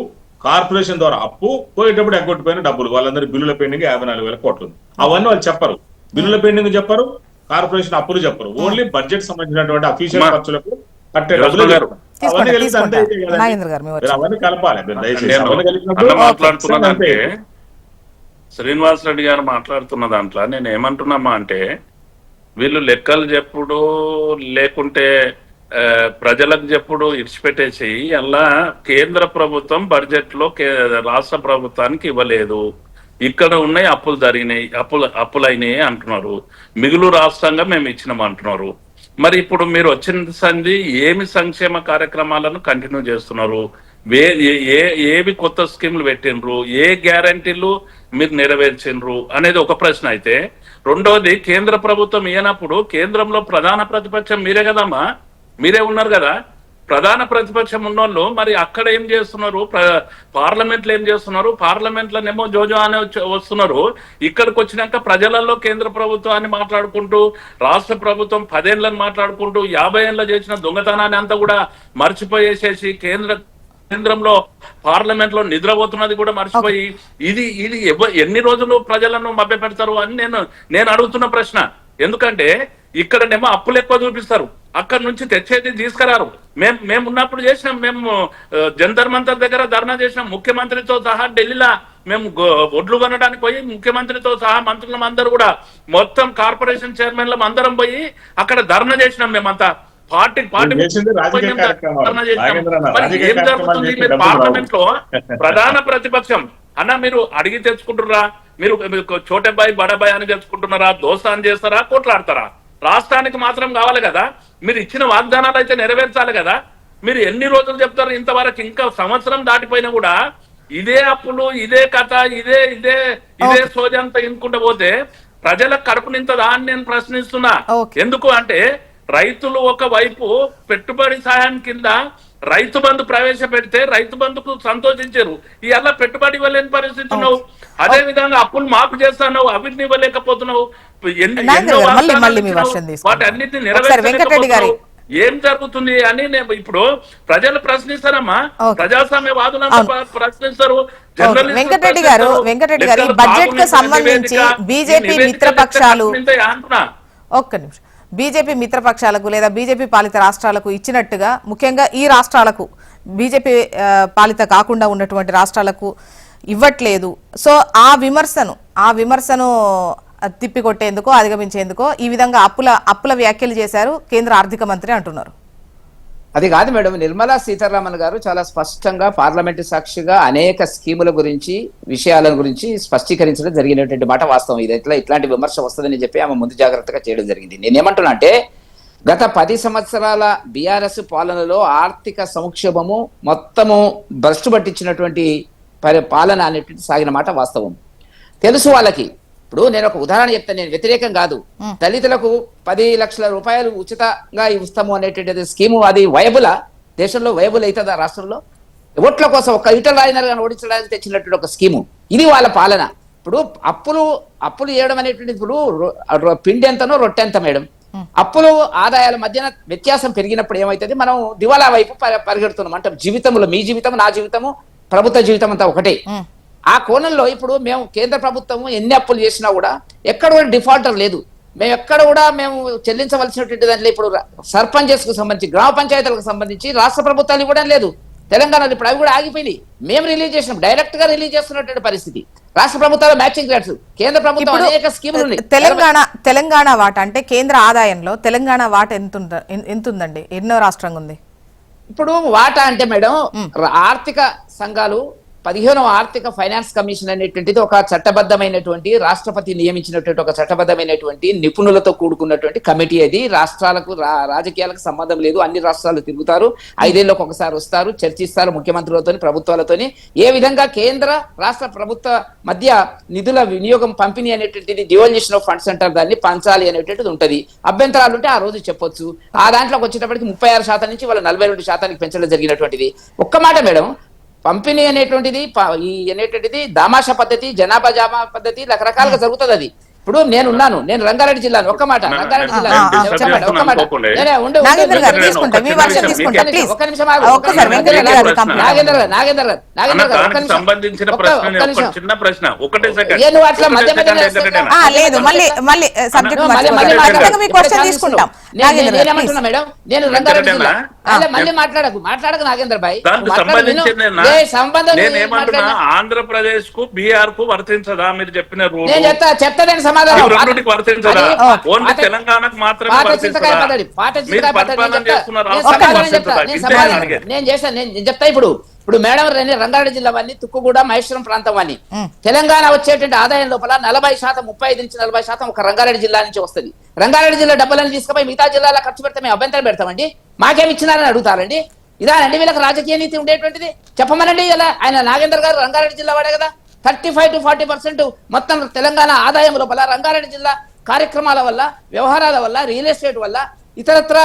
కార్పొరేషన్ ద్వారా అప్పు, పోయేటప్పుడు ఎగ్గొట్టిపోయిన డబ్బులు, వాళ్ళందరి బిల్లుల పెండింగ్ 54,000 కోట్లు ఉంది. అవన్నీ వాళ్ళు చెప్పరు, బిల్లుల పెండింగ్ చెప్పరు, కార్పొరేషన్ అప్పులు చెప్పరు, ఓన్లీ బడ్జెట్ సంబంధించినటువంటి అఫీషియల్ ఖర్చులకు కట్టే డబ్బులు అవన్నీ కలపాలి. మాట్లాడుతున్నానంటే శ్రీనివాస్ రెడ్డి గారు మాట్లాడుతున్న దాంట్లో నేను ఏమంటున్నామా అంటే, వీళ్ళు లెక్కలు చెప్పుడు లేకుంటే ప్రజలకు చెప్పుడు ఇడిచిపెట్టేసి అలా కేంద్ర ప్రభుత్వం బడ్జెట్ లో రాష్ట్ర ప్రభుత్వానికి ఇవ్వలేదు, ఇక్కడ ఉన్నాయి అప్పులు జరిగినాయి, అప్పులైనాయి అంటున్నారు. మిగులు రాష్ట్రంగా మేము ఇచ్చినాం అంటున్నారు. మరి ఇప్పుడు మీరు వచ్చిన సంది ఏమి సంక్షేమ కార్యక్రమాలను కంటిన్యూ చేస్తున్నారు? ఏవి కొత్త స్కీములు పెట్టినరు? ఏ గ్యారంటీలు మీరు నెరవేర్చినరు అనేది ఒక ప్రశ్న అయితే, రెండోది కేంద్ర ప్రభుత్వం ఇయ్యనప్పుడు కేంద్రంలో ప్రధాన ప్రతిపక్షం మీరే కదమ్మా, మీరే ఉన్నారు కదా. ప్రధాన ప్రతిపక్షం ఉన్నోళ్ళు మరి అక్కడ ఏం చేస్తున్నారు? పార్లమెంట్ లో ఏం చేస్తున్నారు? పార్లమెంట్ లోనేమో జోజో అని వస్తున్నారు. ఇక్కడికి వచ్చినాక ప్రజలలో కేంద్ర ప్రభుత్వాన్ని మాట్లాడుకుంటూ, రాష్ట్ర ప్రభుత్వం 10 ఏళ్ళని మాట్లాడుకుంటూ, 50 ఏళ్ళ చేసిన దొంగతనాన్ని అంతా కూడా మర్చిపోయేసేసి కేంద్రంలో పార్లమెంట్ లో నిద్రపోతున్నది కూడా మర్చిపోయి, ఇది ఎన్ని రోజులు ప్రజలను మభ్య పెడతారు అని నేను అడుగుతున్న ప్రశ్న. ఎందుకంటే ఇక్కడనేమో అప్పులు ఎక్కువ చూపిస్తారు, అక్కడ నుంచి తెచ్చేది తీసుకురారు. మేము ఉన్నప్పుడు చేసినాం, మేము జంతర్ మంతర్ దగ్గర ధర్నా చేసినాం, ముఖ్యమంత్రితో సహా ఢిల్లీలో మేము ఒడ్లు కొనడానికి పోయి ముఖ్యమంత్రితో సహా మంత్రులం అందరూ కూడా మొత్తం కార్పొరేషన్ చైర్మన్లం అందరం పోయి అక్కడ ధర్నా చేసినాం. మేమంతా పార్టీ ఏం జరుగుతుంది? మీరు పార్లమెంట్ లో ప్రధాన ప్రతిపక్షం అన్న మీరు అడిగి తెచ్చుకుంటున్నారా? మీరు చోటబ్బాయి బడబాయి అని తెచ్చుకుంటున్నారా? దోస్తాన్ని చేస్తారా? కొట్లాడతారా? రాష్ట్రానికి మాత్రం కావాలి కదా. మీరు ఇచ్చిన వాగ్దానాలు అయితే నెరవేర్చాలి కదా. మీరు ఎన్ని రోజులు చెప్తారు? ఇంతవరకు ఇంకా సంవత్సరం దాటిపోయినా కూడా ఇదే అప్పులు, ఇదే కథ, ఇదే సోజంతా ఇంకుంటూ పోతే ప్రజలకు కడుపు నింతదా అని నేను ప్రశ్నిస్తున్నా. ఎందుకు అంటే రైతులు ఒకవైపు పెట్టుబడి సహాయం కింద రైతు బంధు ప్రవేశపెడితే రైతు బంధుకు సంతోషించారు. ఇవాళ పెట్టుబడి ఇవ్వలేని పరిస్థితి ఉన్నావు. అదే విధంగా అప్పులు మాఫ్ చేస్తున్నావు, అవిటిని ఇవ్వలేకపోతున్నావు. వాటి అన్నిటిని నెరవేర్చలేకపోతున్నావు. ఏం జరుగుతుంది అని ఇప్పుడు ప్రజలు ప్రశ్నిస్తారమ్మా. ప్రజాస్వామ్యవాదులంతా ప్రశ్నిస్తారు. వెంకటరెడ్డి గారు బడ్జెట్ కు సంబంధించి బీజేపీ మిత్రపక్షాలు, ఒక్క నిమిషం, బీజేపీ మిత్రపక్షాలకు లేదా బీజేపీ పాలిత రాష్ట్రాలకు ఇచ్చినట్టుగా ముఖ్యంగా ఈ రాష్ట్రాలకు, బీజేపీ పాలిత కాకుండా ఉన్నటువంటి రాష్ట్రాలకు ఇవ్వట్లేదు. సో ఆ విమర్శను తిప్పికొట్టేందుకో అధిగమించేందుకో ఈ విధంగా అప్పుల వ్యాఖ్యలు చేశారు కేంద్ర ఆర్థిక మంత్రి అంటున్నారు. అది కాదు మేడం, నిర్మలా సీతారామన్ గారు చాలా స్పష్టంగా పార్లమెంటు సాక్షిగా అనేక స్కీముల గురించి, విషయాల గురించి స్పష్టీకరించడం జరిగినటువంటి మాట వాస్తవం. ఇది ఇట్లాంటి విమర్శ వస్తుందని చెప్పి ఆమె ముందు జాగ్రత్తగా చేయడం జరిగింది. నేనేమంటున్నా అంటే గత 10 సంవత్సరాల బీఆర్ఎస్ పాలనలో ఆర్థిక సంక్షోభము మొత్తము భ్రష్టు పట్టించినటువంటి పాలన అనేటువంటి సాగిన మాట వాస్తవం. తెలుసు వాళ్ళకి. ఇప్పుడు నేను ఒక ఉదాహరణ చెప్తాను, నేను వ్యతిరేకం కాదు. దళితులకు 10 లక్షల రూపాయలు ఉచితంగా ఇస్తాము అనేటువంటి స్కీము అది వయబులా? దేశంలో వయబుల్ అవుతుందా? రాష్ట్రంలో ఓట్ల కోసం ఒక ఈటల రాజేందర్ గారిని ఓడించడానికి తెచ్చినటువంటి ఒక స్కీము ఇది వాళ్ళ పాలన. ఇప్పుడు అప్పులు చేయడం అనేటువంటి, ఇప్పుడు పిండి ఎంతనో రొట్టె ఎంత మేడం. అప్పులు ఆదాయాల మధ్యన వ్యత్యాసం పెరిగినప్పుడు ఏమైతుంది? మనం దివాలా వైపు పరిగెడుతున్నాం. అంటే జీవితంలో మీ జీవితం, నా జీవితము, ప్రభుత్వ జీవితం అంతా ఒకటే. ఆ కోణంలో ఇప్పుడు మేము కేంద్ర ప్రభుత్వము ఎన్ని అప్పులు చేసినా కూడా ఎక్కడ కూడా డిఫాల్టర్ లేదు. మేము ఎక్కడ కూడా మేము చెల్లించవలసినటువంటి దాంట్లో ఇప్పుడు సర్పంచెస్ కు సంబంధించి, గ్రామ పంచాయతీలకు సంబంధించి రాష్ట్ర ప్రభుత్వాలు ఇవ్వడం లేదు. తెలంగాణలో ఇప్పుడు అవి కూడా ఆగిపోయినాయి. మేము రిలీజ్ చేసినాం, డైరెక్ట్ గా రిలీజ్ చేస్తున్నటువంటి పరిస్థితి. రాష్ట్ర ప్రభుత్వాలు మ్యాచింగ్ గ్రాంట్స్, కేంద్ర ప్రభుత్వం అనేక స్కీములు ఉన్నాయి. తెలంగాణ వాటా అంటే కేంద్ర ఆదాయంలో తెలంగాణ వాటా ఎంత ఉందండి? ఎన్నో రాష్ట్రంగా ఉంది ఇప్పుడు వాటా అంటే మేడం? ఆర్థిక సంఘాలు 15వ ఆర్థిక ఫైనాన్స్ కమిషన్ అనేటువంటిది ఒక చట్టబద్ధమైనటువంటి, రాష్ట్రపతి నియమించినటువంటి ఒక చట్టబద్ధమైనటువంటి నిపుణులతో కూడుకున్నటువంటి కమిటీ. అది రాష్ట్రాలకు రాజకీయాలకు సంబంధం లేదు. అన్ని రాష్ట్రాలు తిరుగుతారు, 5 ఏళ్ళకు ఒకసారి వస్తారు, చర్చిస్తారు ముఖ్యమంత్రులతోని, ప్రభుత్వాలతోని. ఏ విధంగా కేంద్ర రాష్ట్ర ప్రభుత్వ మధ్య నిధుల వినియోగం, పంపిణీ అనేటువంటిది డివల్యూషన్ ఆఫ్ ఫండ్స్ అంటారు, దాన్ని పంచాలి అనేటువంటిది ఉంటది. అభ్యంతరాలు ఉంటే ఆ రోజు చెప్పొచ్చు. ఆ దాంట్లోకి వచ్చేటప్పటికి 36% నుంచి వాళ్ళ 42% పెంచడం జరిగినటువంటిది. ఒక్క మాట మేడం, పంపిణీ అనేటువంటిది దామాషా పద్ధతి, జనాభా జామా పద్ధతి రకరకాలుగా జరుగుతుంది. అది ఇప్పుడు నేను రంగారెడ్డి జిల్లాను, ఒక్క మాట రంగారెడ్డి జిల్లా మేడం, నేను రంగారెడ్డి జిల్లా మళ్ళీ మాట్లాడకు నాగేంద్ర భాయ్. ఆంధ్రప్రదేశ్ కు, బీహార్ కు వర్తించదా మీరు చెప్పిన రూల్? చెప్తాను సమాధానం. తెలంగాణకు మాత్రమే నేను చెప్తా. ఇప్పుడు ఇప్పుడు మేడం రంగారెడ్డి జిల్లా వాడిని, తుక్కుగూడ, మహేశ్వరం ప్రాంతం వాడిని, తెలంగాణ వచ్చేటువంటి ఆదాయం లోపల 40%, 35 నుంచి 40% ఒక రంగారెడ్డి జిల్లా నుంచి వస్తుంది. రంగారెడ్డి జిల్లా డబ్బులను తీసుకుపోయి మిగతా జిల్లాలో ఖర్చు పెడితే మేము అభ్యంతరం పెడతామండి? మాకేమి ఇచ్చినారని అడుగుతారండి? ఇదానండి వీళ్ళకి రాజకీయ నీతి ఉండేటువంటిది? చెప్పమనండి. ఇలా ఆయన నాగేందర్ గారు రంగారెడ్డి జిల్లా వాడే కదా. 35 to 40% మొత్తం తెలంగాణ ఆదాయం లోపల రంగారెడ్డి జిల్లా కార్యక్రమాల వల్ల, వ్యవహారాల వల్ల, రియల్ ఎస్టేట్ వల్ల, ఇతరత్ర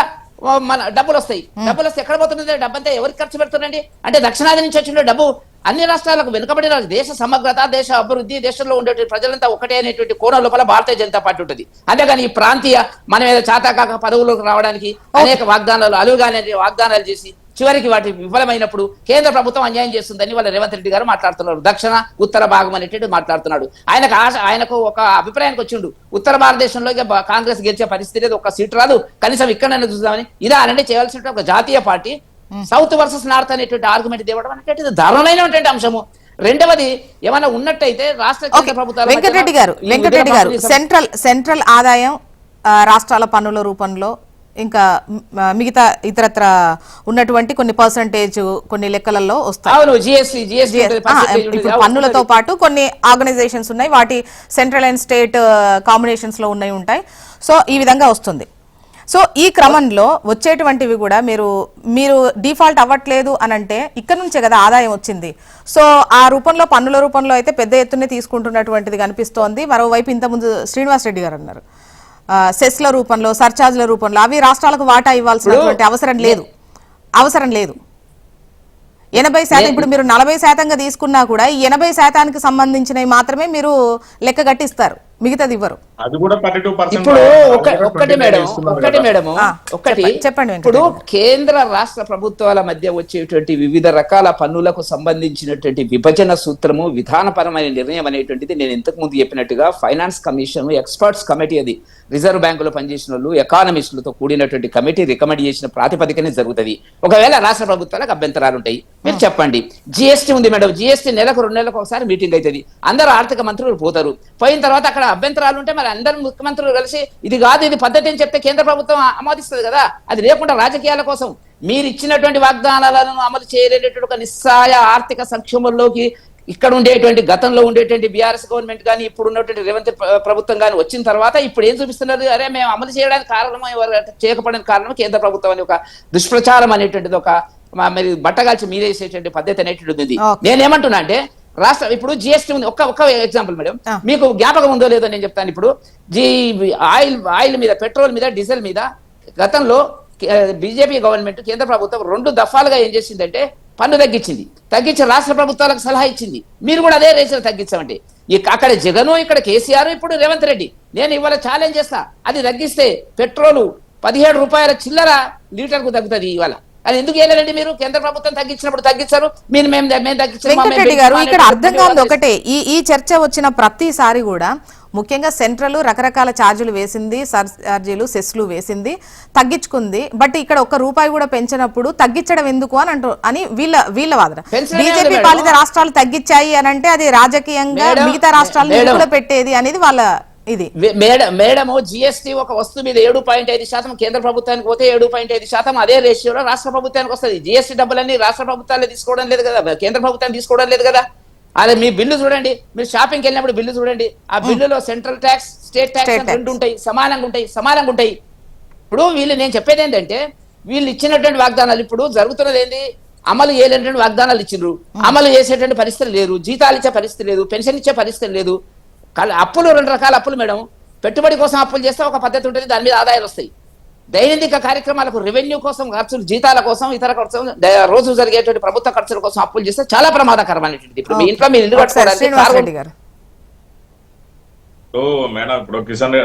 మన డబ్బులు వస్తాయి. డబ్బులు వస్తే ఎక్కడ పోతుంది? డబ్బంతా ఎవరికి ఖర్చు పెడుతుందండి? అంటే దక్షిణాది నుంచి వచ్చిన డబ్బు అన్ని రాష్ట్రాలకు వెనుకబడిన దేశ సమగ్రత, దేశ అభివృద్ధి, దేశంలో ఉండేటువంటి ప్రజలంతా ఒకటే అనేటువంటి కోణం లోపల భారతీయ జనతా పార్టీ ఉంటుంది. అంతేగాని ఈ ప్రాంతీయ మనం ఏదో చాతాకాక పదవులకు రావడానికి అనేక వాగ్దానాలు, అలువుగానే వాగ్దానాలు చేసి చివరికి వాటి విఫలమైనప్పుడు కేంద్ర ప్రభుత్వం అన్యాయం చేస్తుందని వాళ్ళ రేవంత్ రెడ్డి గారు మాట్లాడుతున్నారు. దక్షిణ ఉత్తర భాగం అనేటువంటి మాట్లాడుతున్నాడు. ఆయనకు ఒక అభిప్రాయానికి వచ్చిండు, ఉత్తర భారతదేశంలో కాంగ్రెస్ గెలిచే పరిస్థితి లేదు, ఒక సీటు రాదు, కనీసం ఇక్కడైనా చూద్దామని. ఇదా అనంటే చేయాల్సిన ఒక జాతీయ పార్టీ సౌత్ వర్సెస్ నార్త్ అనేటువంటి ఆర్గ్యుమెంట్ తేవడం అనేటువంటి దారుణమైనటువంటి అంశము. రెండవది ఏమైనా ఉన్నట్టయితే రాష్ట్ర కేంద్ర ప్రభుత్వాలు వెంకటరెడ్డి గారు సెంట్రల్ ఆదాయం రాష్ట్రాల పన్నుల రూపంలో ఇంకా మిగతా ఇతరత్ర ఉన్నటువంటి కొన్ని పర్సంటేజ్ కొన్ని లెక్కలలో వస్తాయి. ఇప్పుడు పన్నులతో పాటు కొన్ని ఆర్గనైజేషన్స్ ఉన్నాయి, వాటి సెంట్రల్ అండ్ స్టేట్ కాంబినేషన్స్ లో ఉంటాయి. సో ఈ విధంగా వస్తుంది. సో ఈ క్రమంలో వచ్చేటువంటివి కూడా మీరు డిఫాల్ట్ అవ్వట్లేదు అని అంటే ఇక్కడ నుంచే కదా ఆదాయం వచ్చింది. సో ఆ రూపంలో, పన్నుల రూపంలో అయితే పెద్ద ఎత్తునే తీసుకుంటున్నటువంటిది కనిపిస్తోంది. మరోవైపు ఇంతకుముందు శ్రీనివాస్ రెడ్డి గారు అన్నారు సెస్ల రూపంలో, సర్చార్జ్ల రూపంలో అవి రాష్ట్రాలకు వాటా ఇవ్వాల్సినటువంటి అవసరం లేదు. 80%, ఇప్పుడు మీరు 40%గా తీసుకున్నా కూడా ఈ 80%కి సంబంధించినవి మాత్రమే మీరు లెక్క కట్టిస్తారు, మిగతాది ఇవ్వరు. అది కూడా 32%. ఇప్పుడు ఒకటి మేడం చెప్పండి. ఇప్పుడు కేంద్ర రాష్ట్ర ప్రభుత్వాల మధ్య వచ్చేటువంటి వివిధ రకాల పన్నులకు సంబంధించినటువంటి విభజన సూత్రము, విధానపరమైన నిర్ణయం అనేటువంటిది నేను ఇంతకు ముందు చెప్పినట్టుగా ఫైనాన్స్ కమిషన్ ఎక్స్పర్ట్స్ కమిటీ, అది రిజర్వ్ బ్యాంకులో పనిచేసిన వాళ్ళు, ఎకానమిస్టులతో కూడినటువంటి కమిటీ రికమెండ్ చేసిన ప్రాతిపదికనే జరుగుతుంది. ఒకవేళ రాష్ట్ర ప్రభుత్వాలకు అభ్యంతరాలు ఉంటాయి, మీరు చెప్పండి. జిఎస్టీ ఉంది మేడం, జిఎస్టీ నెలకు 2 నెలలకు ఒకసారి మీటింగ్ అవుతుంది, అందరూ ఆర్థిక మంత్రులు పోతారు. పోయిన తర్వాత అక్కడ అభ్యంతరాలు ఉంటే మరి అందరు ముఖ్యమంత్రులు కలిసి ఇది కాదు, ఇది పద్ధతి అని చెప్తే కేంద్ర ప్రభుత్వం ఆమోదిస్తుంది కదా. అది లేకుండా రాజకీయాల కోసం మీరు ఇచ్చినటువంటి వాగ్దానాలను అమలు చేయలేనటువంటి ఒక నిస్సాయ ఆర్థిక సంక్షోభంలోకి ఇక్కడ ఉండేటువంటి గతంలో ఉండేటువంటి బీఆర్ఎస్ గవర్నమెంట్ కానీ ఇప్పుడు ఉన్నటువంటి రేవంత్ ప్రభుత్వం కానీ వచ్చిన తర్వాత ఇప్పుడు ఏం చూపిస్తున్నారు? అరే మేము అమలు చేయడానికి కారణం, చేయకపోవడానికి కారణం కేంద్ర ప్రభుత్వం అని ఒక దుష్ప్రచారం అనేటువంటిది, ఒక మరి బట్టగాల్చి మీరేసేటువంటి పద్ధతి అనేటువంటిది ఉంది. నేనేమంటున్నా అంటే రాష్ట్ర ఇప్పుడు జిఎస్టీ ఉంది. ఒక్క ఎగ్జాంపుల్ మేడం, మీకు జ్ఞాపకం ఉందో లేదో నేను చెప్తాను. ఇప్పుడు ఆయిల్ మీద, పెట్రోల్ మీద, డీజిల్ మీద గతంలో బీజేపీ గవర్నమెంట్, కేంద్ర ప్రభుత్వం 2 దఫాలుగా ఏం చేసిందంటే పన్ను తగ్గించి రాష్ట్ర ప్రభుత్వాలకు సలహా ఇచ్చింది, మీరు కూడా అదే రేట్లు తగ్గించామంటే. అక్కడ జగన్, ఇక్కడ కేసీఆర్, ఇప్పుడు రేవంత్ రెడ్డి. నేను ఇవాళ ఛాలెంజ్ చేస్తా, అది తగ్గిస్తే పెట్రోలు 17 రూపాయల చిల్లర లీటర్కు తగ్గుతుంది. ఇవాళ అది ఎందుకు వేయలేదండి? మీరు కేంద్ర ప్రభుత్వం తగ్గించినప్పుడు తగ్గించారు, మేము వెంకటరెడ్డి గారు ఇక్కడ అర్థం కాదు ఒకటే, ఈ చర్చ వచ్చిన ప్రతిసారి కూడా ముఖ్యంగా సెంట్రల్ రకరకాల ఛార్జీలు వేసింది, సర్చార్జీలు, సెస్లు వేసింది, తగ్గించుకుంది. బట్ ఇక్కడ ₹1 కూడా పెంచినప్పుడు తగ్గించడం ఎందుకు అని వీళ్ళ వాదన. బీజేపీ పాలిత రాష్ట్రాలు తగ్గించాయి అని అంటే అది రాజకీయంగా మిగతా రాష్ట్రాలను పెట్టేది అనేది వాళ్ళ ఇది. మేడము జిఎస్టీ ఒక వస్తువు మీద 7.5% కేంద్ర ప్రభుత్వానికి పోతే 7.5% అదే రేషియోలో రాష్ట్ర ప్రభుత్వానికి వస్తుంది. జిఎస్టీ డబ్బులన్నీ రాష్ట్ర ప్రభుత్వాలే తీసుకోవడం లేదు కదా, కేంద్ర ప్రభుత్వాన్ని తీసుకోవడం లేదు కదా. అదే మీ బిల్లు చూడండి, మీరు షాపింగ్కి వెళ్ళినప్పుడు బిల్లు చూడండి, ఆ బిల్లులో సెంట్రల్ ట్యాక్స్, స్టేట్ ట్యాక్స్ 2 ఉంటాయి, సమానంగా ఉంటాయి. ఇప్పుడు నేను చెప్పేది ఏంటంటే వీళ్ళు ఇచ్చినటువంటి వాగ్దానాలు ఇప్పుడు జరుగుతున్నది ఏంది? అమలు చేయలేనటువంటి వాగ్దానాలు ఇచ్చిండ్రు, అమలు చేసేటువంటి పరిస్థితి లేదు, జీతాలు ఇచ్చే పరిస్థితి లేదు, పెన్షన్ ఇచ్చే పరిస్థితి లేదు. అప్పులు 2 రకాల అప్పులు మేడం. పెట్టుబడి కోసం అప్పులు చేస్తే ఒక పద్ధతి ఉంటుంది, దాని మీద ఆదాయాలు వస్తాయి. దైనందిక కార్యక్రమాలకు, రెవెన్యూ కోసం ఖర్చులు, జీతాల కోసం, ఇతర ఖర్చు, రోజు జరిగేటువంటి ప్రభుత్వ ఖర్చుల కోసం అప్పులు చేస్తే చాలా ప్రమాదకరం అనేటువంటిది. ఇప్పుడు మీ ఇంట్లో మీరు ఇల్లు కట్టుకోవడానికి మేడం, ఇప్పుడు కిషన్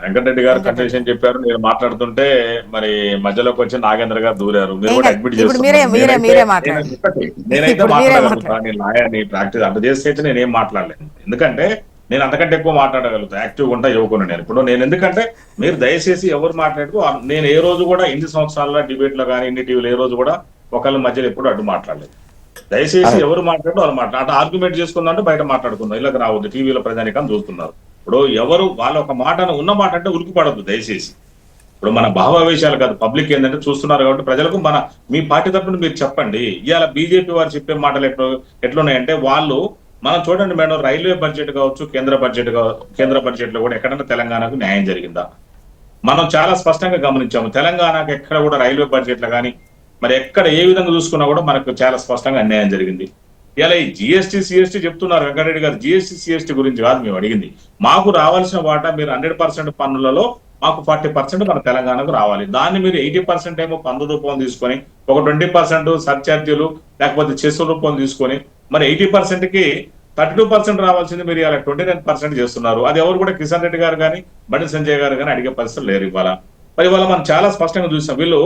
వెంకటరెడ్డి గారు కంటిన్యూషన్ చెప్పారు, నేను మాట్లాడుతుంటే మరి మధ్యలోకి వచ్చి నాగేంద్ర గారు దూరారు. మీరు కూడా అడ్మిట్ చేస్తారు. నేనైతే మాట్లాడగలుగుతా, నేను లాయర్ని, ప్రాక్టీస్ అటు చేస్తే నేనేం మాట్లాడలేను, ఎందుకంటే నేను అంతకంటే ఎక్కువ మాట్లాడగలుగుతా, యాక్టివ్గా ఉంటా, యువకుని నేను. ఇప్పుడు నేను ఎందుకంటే మీరు దయచేసి ఎవరు మాట్లాడుకో, నేను ఏ రోజు కూడా ఇన్ని సంవత్సరాల డిబేట్ లో కానీ ఇన్ని టీవీలో ఏ రోజు కూడా ఒకళ్ళ మధ్యలో ఎప్పుడు అడ్డు మాట్లాడలేదు. దయచేసి ఎవరు మాట్లాడు వాళ్ళు అటు ఆర్గ్యుమెంట్ చేసుకుందంటే బయట మాట్లాడుకుందాం, ఇలాగ రావద్దు. టీవీలో ప్రజానికం చూస్తున్నారు. ఇప్పుడు ఎవరు వాళ్ళ ఒక మాట ఉన్న మాట అంటే ఉలికి పడద్దు దయచేసి. ఇప్పుడు మన భావావేశాలు కాదు, పబ్లిక్ ఏంటంటే చూస్తున్నారు కాబట్టి ప్రజలకు మీ పార్టీ తరపున మీరు చెప్పండి. ఇవాళ బీజేపీ వారు చెప్పే మాటలు ఎట్లున్నాయంటే వాళ్ళు, మనం చూడండి మేడం, రైల్వే బడ్జెట్ కావచ్చు, కేంద్ర బడ్జెట్ లో కూడా ఎక్కడన్నా తెలంగాణకు న్యాయం జరిగిందా? మనం చాలా స్పష్టంగా గమనించాము. తెలంగాణకు ఎక్కడ కూడా రైల్వే బడ్జెట్లో కానీ మరి ఎక్కడ ఏ విధంగా చూసుకున్నా కూడా మనకు చాలా స్పష్టంగా అన్యాయం జరిగింది. ఇలా ఈ జిఎస్టీ సిఎస్టీ చెప్తున్నారు వెంకటరెడ్డి గారు. జిఎస్టీ సిఎస్టీ గురించి కాదు మేము అడిగింది. మాకు రావాల్సిన వాటా మీరు 100% పన్నులలో మాకు 40% మన తెలంగాణకు రావాలి. దాన్ని మీరు 80% ఏమో పన్ను రూపం తీసుకొని, ఒక 20% సర్ఛార్జీలు లేకపోతే చెస్సు రూపం తీసుకొని, మరి 80%కి 32% రావాల్సింది మీరు ఇలా 29% చేస్తున్నారు. అది ఎవరు కూడా కిషన్ రెడ్డి గారు కానీ బండి సంజయ్ గారు కానీ అడిగే పరిస్థితులు లేరు ఇవాళ. మరి ఇవాళ మనం చాలా స్పష్టంగా చూసాం, వీళ్ళు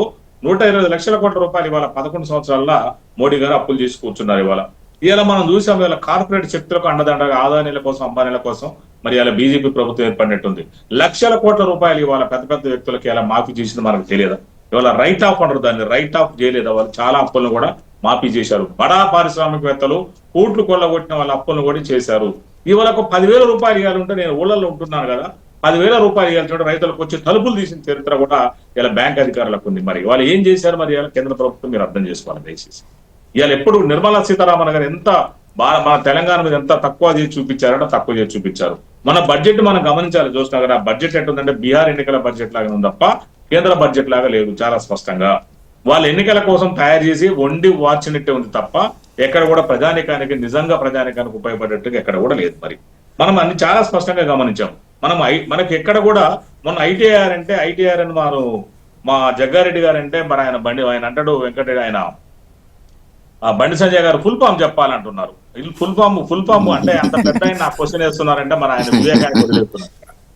120 లక్షల కోట్ల రూపాయలు ఇవాళ 11 సంవత్సరాల్లో మోడీ గారు అప్పులు చేసి కూర్చున్నారు. ఇవాళ మనం చూసాం, ఇవాళ కార్పొరేట్ శక్తులకు అండదండగా ఆదానీల కోసం, అంబానీల కోసం మరి ఇలా బీజేపీ ప్రభుత్వం ఏర్పడినట్టుంది. లక్షల కోట్ల రూపాయలు ఇవాళ పెద్ద పెద్ద వ్యక్తులకి ఇలా మాఫీ చేసింది మనకు తెలియదా? ఇవాళ రైట్ ఆఫ్ అంటారు దాన్ని, రైట్ ఆఫ్ చేయలేదా? వాళ్ళు చాలా అప్పులను కూడా మాఫీ చేశారు. బడా పారిశ్రామికవేత్తలు కోట్లు కొల్లగొట్టిన వాళ్ళ అప్పులను కూడా చేశారు. ఇవాళ 10,000 రూపాయలు ఇవ్వాలి ఉంటే, నేను ఊళ్ళల్లో ఉంటున్నాను కదా, 10,000 రూపాయలు ఇవ్వాలి చూడండి, రైతులకు వచ్చి తలుపులు తీసిన చరిత్ర కూడా ఇలా బ్యాంక్ అధికారులకు ఉంది. మరి వాళ్ళు ఏం చేశారు? మరి ఇలా కేంద్ర ప్రభుత్వం మీరు అర్థం చేసుకోవాలి దయచేసి. ఇవాళ ఎప్పుడు నిర్మలా సీతారామన్ గారు ఎంత మన తెలంగాణ మీద ఎంత తక్కువ చేసి చూపించారంటే తక్కువ చేసి చూపించారు. మన బడ్జెట్ మనం గమనించాలి చూసినా కదా, బడ్జెట్ ఎట్టుందంటే బీహార్ ఎన్నికల బడ్జెట్ లాగా ఉంది తప్ప కేంద్ర బడ్జెట్ లాగా లేదు. చాలా స్పష్టంగా వాళ్ళ ఎన్నికల కోసం తయారు చేసి వండి వార్చినట్టే ఉంది తప్ప ఎక్కడ కూడా నిజంగా ప్రజానికానికి ఉపయోగపడేట్టుగా ఎక్కడ కూడా లేదు. మరి మనం అన్ని చాలా స్పష్టంగా గమనించాం. మనకి ఎక్కడ కూడా మొన్న ఐటీఆర్ అని మా జగ్గారెడ్డి గారు అంటే మరి ఆయన అంటాడు వెంకటరెడ్డి, ఆయన బండి సంజయ్ గారు ఫుల్ ఫామ్ చెప్పాలంటున్నారు. ఫుల్ ఫామ్ అంటే అంత పెద్ద ఆయన క్వశ్చన్ వేస్తున్నారంటే మరి ఆయన వివేకాన్ని వదిలేస్తున్నారు.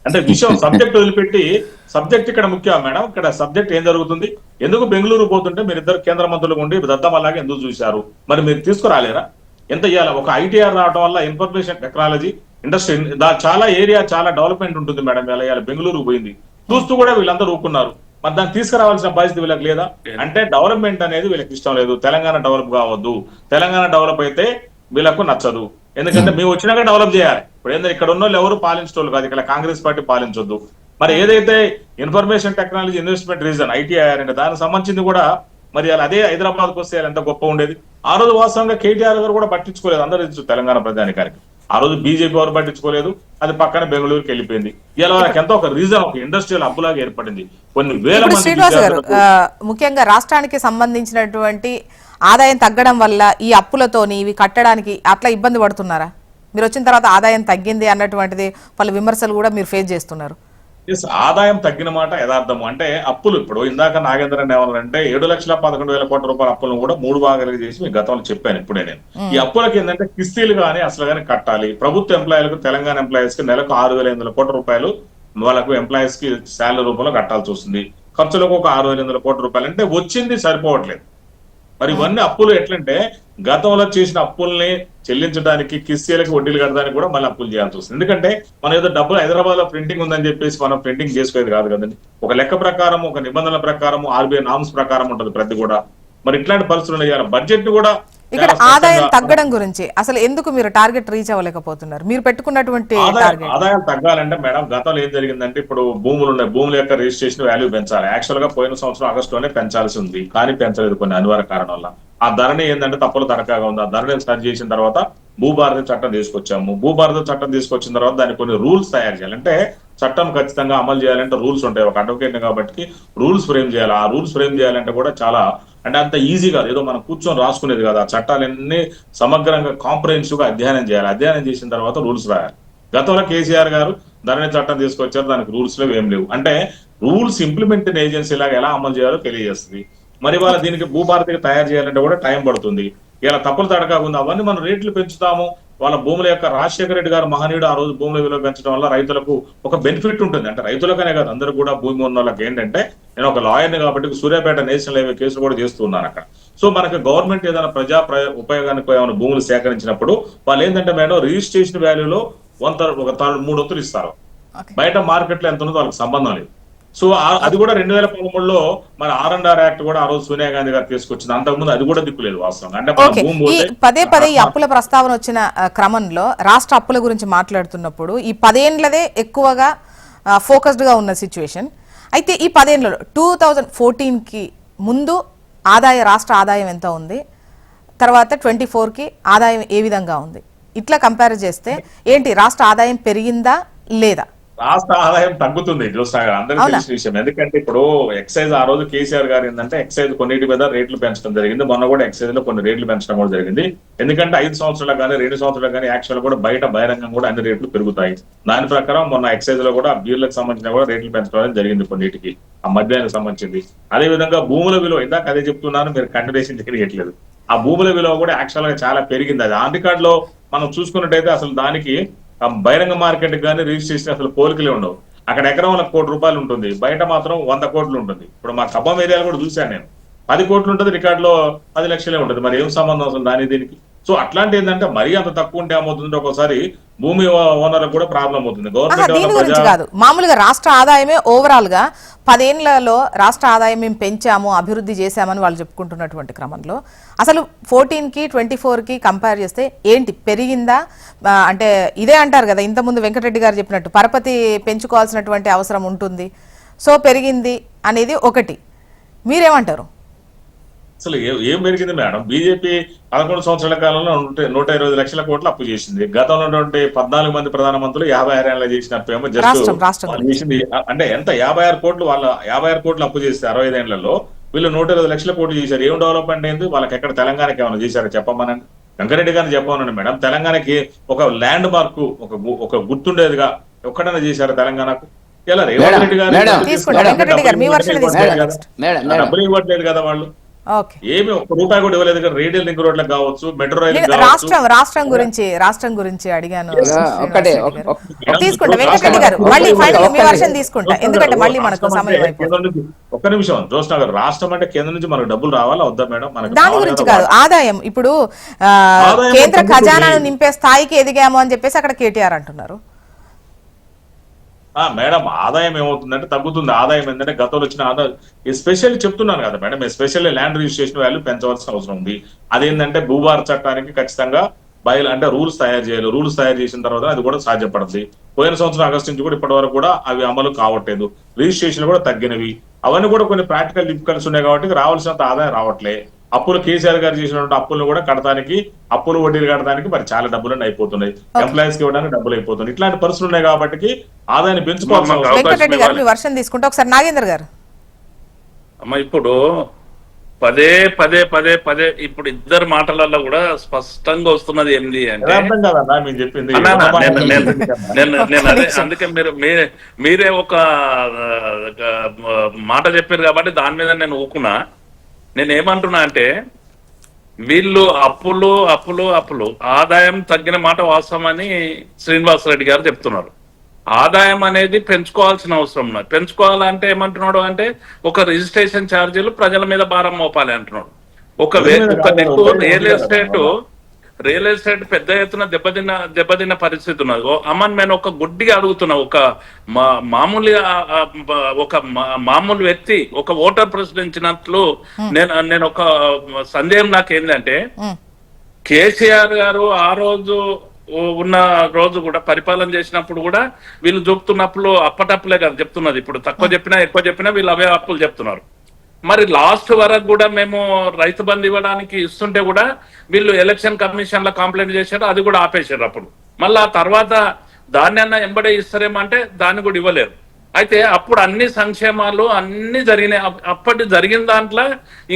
అంటే విషయం సబ్జెక్ట్ వదిలిపెట్టి, సబ్జెక్ట్ ఇక్కడ ముఖ్యం మేడం. ఇక్కడ సబ్జెక్ట్ ఏం జరుగుతుంది? ఎందుకు బెంగళూరు పోతుంటే మీరు ఇద్దరు కేంద్ర మంత్రులు ఉండి దద్దమల్లాగా ఎందుకు చూశారు? మరి మీరు తీసుకురాలేరా? ఎంత ఇవ్వాలి? ఒక ఐటీఆర్ రావడం వల్ల ఇన్ఫర్మేషన్ టెక్నాలజీ ఇండస్ట్రీ చాలా ఏరియా చాలా డెవలప్మెంట్ ఉంటుంది మేడం. ఇలా బెంగళూరు పోయింది చూస్తూ కూడా వీళ్ళందరూ ఊరుకున్నారు. మరి దాన్ని తీసుకురావాల్సిన బాధ్యత వీళ్ళకి లేదా? అంటే డెవలప్మెంట్ అనేది వీళ్ళకి ఇష్టం లేదు. తెలంగాణ డెవలప్ కావద్దు, తెలంగాణ డెవలప్ అయితే వీళ్ళకు నచ్చదు. ఎందుకంటే మేము వచ్చినాక డెవలప్ చేయాలి. ఇప్పుడు ఏంటంటే ఇక్కడ ఉన్న వాళ్ళు ఎవరు పాలించడం కాదు, ఇక్కడ కాంగ్రెస్ పార్టీ పాలించొద్దు. మరి ఏదైతే information technology investment reason ITIR అంటే దానికి సంబంధించింది కూడా మరి అదే హైదరాబాద్కి వస్తే ఎంత గొప్ప ఉండేది. ఆ రోజు వాస్తవంగా కేటీఆర్ గారు కూడా పట్టించుకోలేదు. అందరూ తెలుసు తెలంగాణ ప్రజానికానికి. ఆ రోజు బీజేపీ వారు పట్టించుకోలేదు. అది పక్కన బెంగళూరుకి వెళ్ళిపోయింది. ఇలా వాళ్ళకి ఎంతో ఒక రీజన్, ఒక ఇండస్ట్రియల్ హబ్బులాగా ఏర్పడింది. కొన్ని వేల మంది శ్రీనివాస్ గారు, ముఖ్యంగా రాష్ట్రానికి సంబంధించినటువంటి ఆదాయం తగ్గడం వల్ల ఈ అప్పులతోని ఇవి కట్టడానికి అట్లా ఇబ్బంది పడుతున్నారా? మీరు వచ్చిన తర్వాత ఆదాయం తగ్గింది అన్నటువంటిది పలు విమర్శలు కూడా మీరు ఫేస్ చేస్తున్నారు. ఆదాయం తగ్గిన మాట యథార్థము. అంటే అప్పులు ఇప్పుడు ఇందాక నాగేంద్రన్ ఏమన్నారంటే 7,11,000 కోట్ల రూపాయల అప్పులను కూడా 3 భాగాలుగా చేసి మీ గతంలో చెప్పాను ఇప్పుడే నేను. ఈ అప్పులకి ఏంటంటే కిస్తీలు కానీ అసలు కానీ కట్టాలి. ప్రభుత్వ ఎంప్లాయీలకు, తెలంగాణ ఎంప్లాయీస్ కి నెలకు 6,500 కోట్ల రూపాయలు వాళ్ళకు ఎంప్లాయీస్ కి శాలరీ రూపంలో కట్టాల్సి వస్తుంది. ఖర్చులకు ఒక 6,500 కోట్ల రూపాయలు అంటే వచ్చింది సరిపోవట్లేదు. మరి ఇవన్నీ అప్పులు ఎట్లంటే గతంలో చేసిన అప్పుల్ని చెల్లించడానికి, కిస్తీలకు వడ్డీలు కట్టడానికి కూడా మళ్ళీ అప్పులు చేయాల్సి వస్తుంది. ఎందుకంటే మనం ఏదో డబ్బులు హైదరాబాద్ లో ప్రింటింగ్ ఉందని చెప్పేసి మనం ప్రింటింగ్ చేసుకునేది కాదు కదండి. ఒక లెక్క ప్రకారం, ఒక నిబంధనల ప్రకారం, ఆర్బీఐ నామ్స్ ప్రకారం ఉంటుంది ప్రతి కూడా. మరి ఇట్లాంటి పరిస్థితులు చేయాలి. బడ్జెట్ కూడా ఇక్కడ ఆదాయం తగ్గడం గురించి అసలు ఎందుకు మీరు టార్గెట్ రీచ్ అవ్వలేకపోతున్నారు? మీరు పెట్టుకున్నటువంటి ఆదాయం తగ్గాలంటే మేడం గతంలో ఏం జరిగిందంటే, ఇప్పుడు భూములు ఉన్నాయి, భూముల యొక్క రిజిస్ట్రేషన్ వాల్యూ పెంచాలి. యాక్చువల్ గా పోయిన సంవత్సరం ఆగస్టులోనే పెంచాల్సి ఉంది, కానీ పెంచలేదు కొన్ని అనివార్య కారణం వల్ల. ఆ ధరని ఏంటంటే తప్పులు తరకాగా ఉంది. ఆ ధరని సరి చేసిన తర్వాత భూభారతి చట్టం తీసుకొచ్చాము. భూభారతి చట్టం తీసుకొచ్చిన తర్వాత దానికి కొన్ని రూల్స్ తయారు చేయాలి. అంటే చట్టం ఖచ్చితంగా అమలు చేయాలంటే రూల్స్ ఉంటాయి. ఒక అడ్వకేట్ కాబట్టి రూల్స్ ఫ్రేమ్ చేయాలి. ఆ రూల్స్ ఫ్రేమ్ చేయాలంటే కూడా చాలా అంటే అంత ఈజీగా ఏదో మనం కూర్చొని రాసుకునేది కదా. చట్టాలన్నీ సమగ్రంగా కాంప్రహెన్సివ్ గా అధ్యయనం చేయాలి. అధ్యయనం చేసిన తర్వాత రూల్స్ రాయాలి. గతంలో కేసీఆర్ గారు ధరణి చట్టం తీసుకొచ్చారు, దానికి రూల్స్ లో ఏం లేవు. అంటే రూల్స్ ఇంప్లిమెంటింగ్ ఏజెన్సీ లాగా ఎలా అమలు చేయాలో తెలియజేస్తుంది. మరి వాళ్ళ దీనికి భూభారతికి తయారు చేయాలంటే కూడా టైం పడుతుంది. ఇలా తప్పులు తడకాకుండా అవన్నీ మనం రేట్లు పెంచుతాము. వాళ్ళ భూముల యొక్క రాజశేఖర రెడ్డి గారు మహనీయుడు ఆ రోజు భూముల విలువ పెంచడం వల్ల రైతులకు ఒక బెనిఫిట్ ఉంటుంది. అంటే రైతులకనే కాదు అందరూ కూడా భూమి ఉన్న వాళ్ళకి ఏంటంటే, నేను ఒక లాయర్ని కాబట్టి సూర్యాపేట నేషనల్ హైవే కేసులు కూడా చేస్తున్నాను అక్కడ. సో మనకి గవర్నమెంట్ ఏదైనా ఉపయోగానికి ఏమైనా భూములు సేకరించినప్పుడు వాళ్ళు ఏంటంటే మేడం రిజిస్ట్రేషన్ వాల్యూలో 3 ఇస్తారు. బయట మార్కెట్ లో ఎంత ఉన్నదో వాళ్ళకి సంబంధం లేదు. సో అది కూడా 2013లో మన R&R యాక్ట్ కూడా ఆ రోజు సోనియా గాంధీ గారు తీసుకొచ్చింది. అంతకుముందు అది కూడా దిక్కులేదు వాస్తవం. అంటే పదే ఈ అప్పుల ప్రస్తావన వచ్చిన క్రమంలో రాష్ట్ర అప్పుల గురించి మాట్లాడుతున్నప్పుడు ఈ 10 ఏళ్లదే ఎక్కువగా ఫోకస్డ్ గా ఉన్న సిచ్యువేషన్. అయితే ఈ 10 ఏళ్లలో 2014కి ముందు రాష్ట్ర ఆదాయం ఎంత ఉంది, తర్వాత 24కి ఆదాయం ఏ విధంగా ఉంది, ఇట్లా కంపేర్ చేస్తే ఏంటి రాష్ట్ర ఆదాయం పెరిగిందా లేదా? రాష్ట్ర ఆదాయం తగ్గుతుంది జ్యోత్స్న గారు, అందరికీ తెలిసిన విషయం. ఎందుకంటే ఇప్పుడు ఎక్సైజ్ ఆ రోజు కేసీఆర్ గారు ఏంటంటే ఎక్సైజ్ కొన్నిటి మీద రేట్లు పెంచడం జరిగింది. మొన్న కూడా ఎక్సైజ్ లో కొన్ని రేట్లు పెంచడం కూడా జరిగింది. ఎందుకంటే 5 సంవత్సరాలకు కానీ 2 సంవత్సరాలకు కానీ యాక్చువల్ కూడా బహిరంగం కూడా అన్ని రేట్లు పెరుగుతాయి. దాని ప్రకారం మొన్న ఎక్సైజ్ లో కూడా బీర్లకు సంబంధించిన కూడా రేట్లు పెంచడం జరిగింది కొన్నిటికి, ఆ మద్యానికి సంబంధించింది. అదే విధంగా భూముల విలువ, ఇందాక అదే చెప్తున్నాను, మీరు కంటిన్యూషన్ చేయట్లేదు. ఆ భూముల విలువ కూడా యాక్చువల్ గా చాలా పెరిగింది. అది ఆన్ రికార్డ్ లో మనం చూసుకున్నట్టయితే అసలు దానికి బహిరంగ మార్కెట్ కానీ రిజిస్ట్రేషన్ అసలు పోలికలే ఉండవు. అక్కడ ఎకరం ₹1 కోటి ఉంటుంది, బయట మాత్రం 100 కోట్లు ఉంటుంది. ఇప్పుడు మా ఖమ్మం ఏరియాలో కూడా చూశాను నేను, 10 కోట్లు ఉంటుంది, రికార్డులో 10 లక్షలే ఉంటుంది. మరి ఏం సంబంధం అసలు దీనికి? సో అట్లాంటి ఏంటంటే మరీ అంత తక్కువ ఉంటే ఏమవుతుంది, ఒకసారి భూమి ఓనర్లకు కూడా ప్రాబ్లం అవుతుంది. దీని గురించి కాదు, మామూలుగా రాష్ట్ర ఆదాయమే ఓవరాల్ గా 10 ఏళ్లలో రాష్ట్ర ఆదాయం మేము పెంచాము, అభివృద్ధి చేశామని వాళ్ళు చెప్పుకుంటున్నటువంటి క్రమంలో అసలు 14కి 24కి కంపేర్ చేస్తే ఏంటి పెరిగిందా? అంటే ఇదే అంటారు కదా, ఇంతకుముందు వెంకటరెడ్డి గారు చెప్పినట్టు పరపతి పెంచుకోవాల్సినటువంటి అవసరం ఉంటుంది, సో పెరిగింది అనేది ఒకటి. మీరేమంటారు? అసలు ఏం పెరిగింది మేడం? బీజేపీ 11 సంవత్సరాల కాలంలో 120 లక్షల కోట్లు అప్పు చేసింది. గతంలో ఉన్నటువంటి 14 మంది ప్రధానమంత్రులు 56 ఏళ్ళ చేసిన అప్పు ఏమో జస్ట్ చేసింది. అంటే ఎంత 56 కోట్లు, వాళ్ళ 56 కోట్లు అప్పు చేస్తే 65 ఏళ్లలో వీళ్ళు 120 లక్షల కోట్లు చేశారు. ఏం డెవలప్మెంట్ అయింది వాళ్ళకి? ఎక్కడ తెలంగాణకి ఏమైనా చేశారో చెప్పమనండి. వెంకరెడ్డి గారిని చెప్పమనండి మేడం. తెలంగాణకి ఒక ల్యాండ్ మార్క్, ఒక గుర్తుండేదిగా ఒక్కడైనా చేశారు తెలంగాణకు? ఇలా రేవంత్ రెడ్డి గారు డబ్బులు ఇవ్వట్లేదు కదా వాళ్ళు, ఏమి ₹1 కూడా ఇవ్వలేదు కదా. రేడియల్ లింక్ రోడ్లకు కావచ్చు, మెట్రో రైలు రాష్ట్రం గురించి అడిగాను. తీసుకుంటా వెంకటరెడ్డి గారు, మళ్ళీ ఫైనల్ మీ వర్షన్ తీసుకుంటా, ఎందుకంటే మళ్ళీ మనకు సమయం అయిపోయింది. ఒక్క నిమిషం జ్యోత్స్న గారు, రాష్ట్రం అంటే కేంద్రం నుంచి మనకు డబ్బులు రావాలా వద్దా మేడం? మనకు దాని గురించి కాదు, ఆదాయం ఇప్పుడు కేంద్ర ఖజానాను నింపే స్థాయికి ఎదిగాము అని చెప్పేసి అక్కడ కేటీఆర్ అంటున్నారు. మేడం ఆదాయం ఏమవుతుందంటే తగ్గుతుంది. ఆదాయం ఏంటంటే గతంలో వచ్చిన ఆదాయం ఎస్పెషల్లీ చెప్తున్నాను కదా madam, especially land registration value పెంచవలసిన అవసరం ఉంది. అదేంటంటే భూభార చట్టానికి ఖచ్చితంగా అంటే రూల్స్ తయారు చేయాలి. రూల్స్ తయారు చేసిన తర్వాత అది కూడా సాధ్యపడుతుంది. పోయిన సంవత్సరం ఆగస్టు నుంచి కూడా ఇప్పటి వరకు కూడా అవి అమలు కావట్లేదు. రిజిస్ట్రేషన్ కూడా తగ్గినవి. అవన్నీ కూడా కొన్ని ప్రాక్టికల్ డిఫికల్ట్స్ ఉన్నాయి కాబట్టి రావాల్సినంత ఆదాయం రావట్లే. అప్పులు కేసీఆర్ గారు చేసినటువంటి అప్పులను కూడా కడటానికి, అప్పులు వడ్డీలు కట్టడానికి మరి చాలా డబ్బులు అయిపోతున్నాయి. ఎంప్లాయీస్ కి ఇవ్వడానికి డబ్బులు అయిపోతున్నాయి. ఇట్లాంటి పరిస్థితులు ఉన్నాయి కాబట్టి ఆదాయాన్ని పెంచుకోవాల్సిన వర్షం తీసుకుంటే ఒకసారి నాగేంద్ర గారు. అమ్మ ఇప్పుడు పదే ఇప్పుడు ఇద్దరు మాటలలో కూడా స్పష్టంగా వస్తున్నది ఏంది అంటే, నేను అదే అందుకే మీరే ఒక మాట చెప్పారు కాబట్టి దాని మీద నేను ఊకున్నా. నేనేమంటున్నా అంటే వీళ్ళు అప్పులు ఆదాయం తగ్గిన మాట వాస్తవమని శ్రీనివాసరెడ్డి గారు చెప్తున్నారు. ఆదాయం అనేది పెంచుకోవాల్సిన అవసరం ఉన్నది. పెంచుకోవాలంటే ఏమంటున్నాడు అంటే ఒక రిజిస్ట్రేషన్ ఛార్జీలు ప్రజల మీద భారం మోపాలి అంటున్నాడు. ఒక దిక్కు రియల్ ఎస్టేట్ పెద్ద ఎత్తున దెబ్బతిన్న పరిస్థితి ఉన్నది. అమ్మన్ నేను ఒక గుడ్డిగా అడుగుతున్నా, మామూలు వ్యక్తి ఒక ఓటర్ ప్రశ్నించినట్లు నేను ఒక సందేహం నాకేంటంటే, కేసీఆర్ గారు ఆ రోజు ఉన్న రోజు కూడా పరిపాలన చేసినప్పుడు కూడా వీళ్ళు చూపుతున్నప్పుడు అప్పటప్పులే కదా చెప్తున్నది. ఇప్పుడు తక్కువ చెప్పినా ఎక్కువ చెప్పినా వీళ్ళు అవే అప్పులు చెప్తున్నారు. మరి లాస్ట్ వరకు కూడా మేము రైతు బంధు ఇవ్వడానికి ఇస్తుంటే కూడా వీళ్ళు ఎలక్షన్ కమిషన్ లో కంప్లైంట్ చేశారు, అది కూడా ఆపేశారు. అప్పుడు మళ్ళీ ఆ తర్వాత దాన్ని అన్న ఎంబడే ఇస్తారేమో అంటే దాన్ని కూడా ఇవ్వలేరు. అయితే అప్పుడు అన్ని సంక్షేమాలు అన్ని జరిగినాయి. అప్పటి జరిగిన దాంట్లో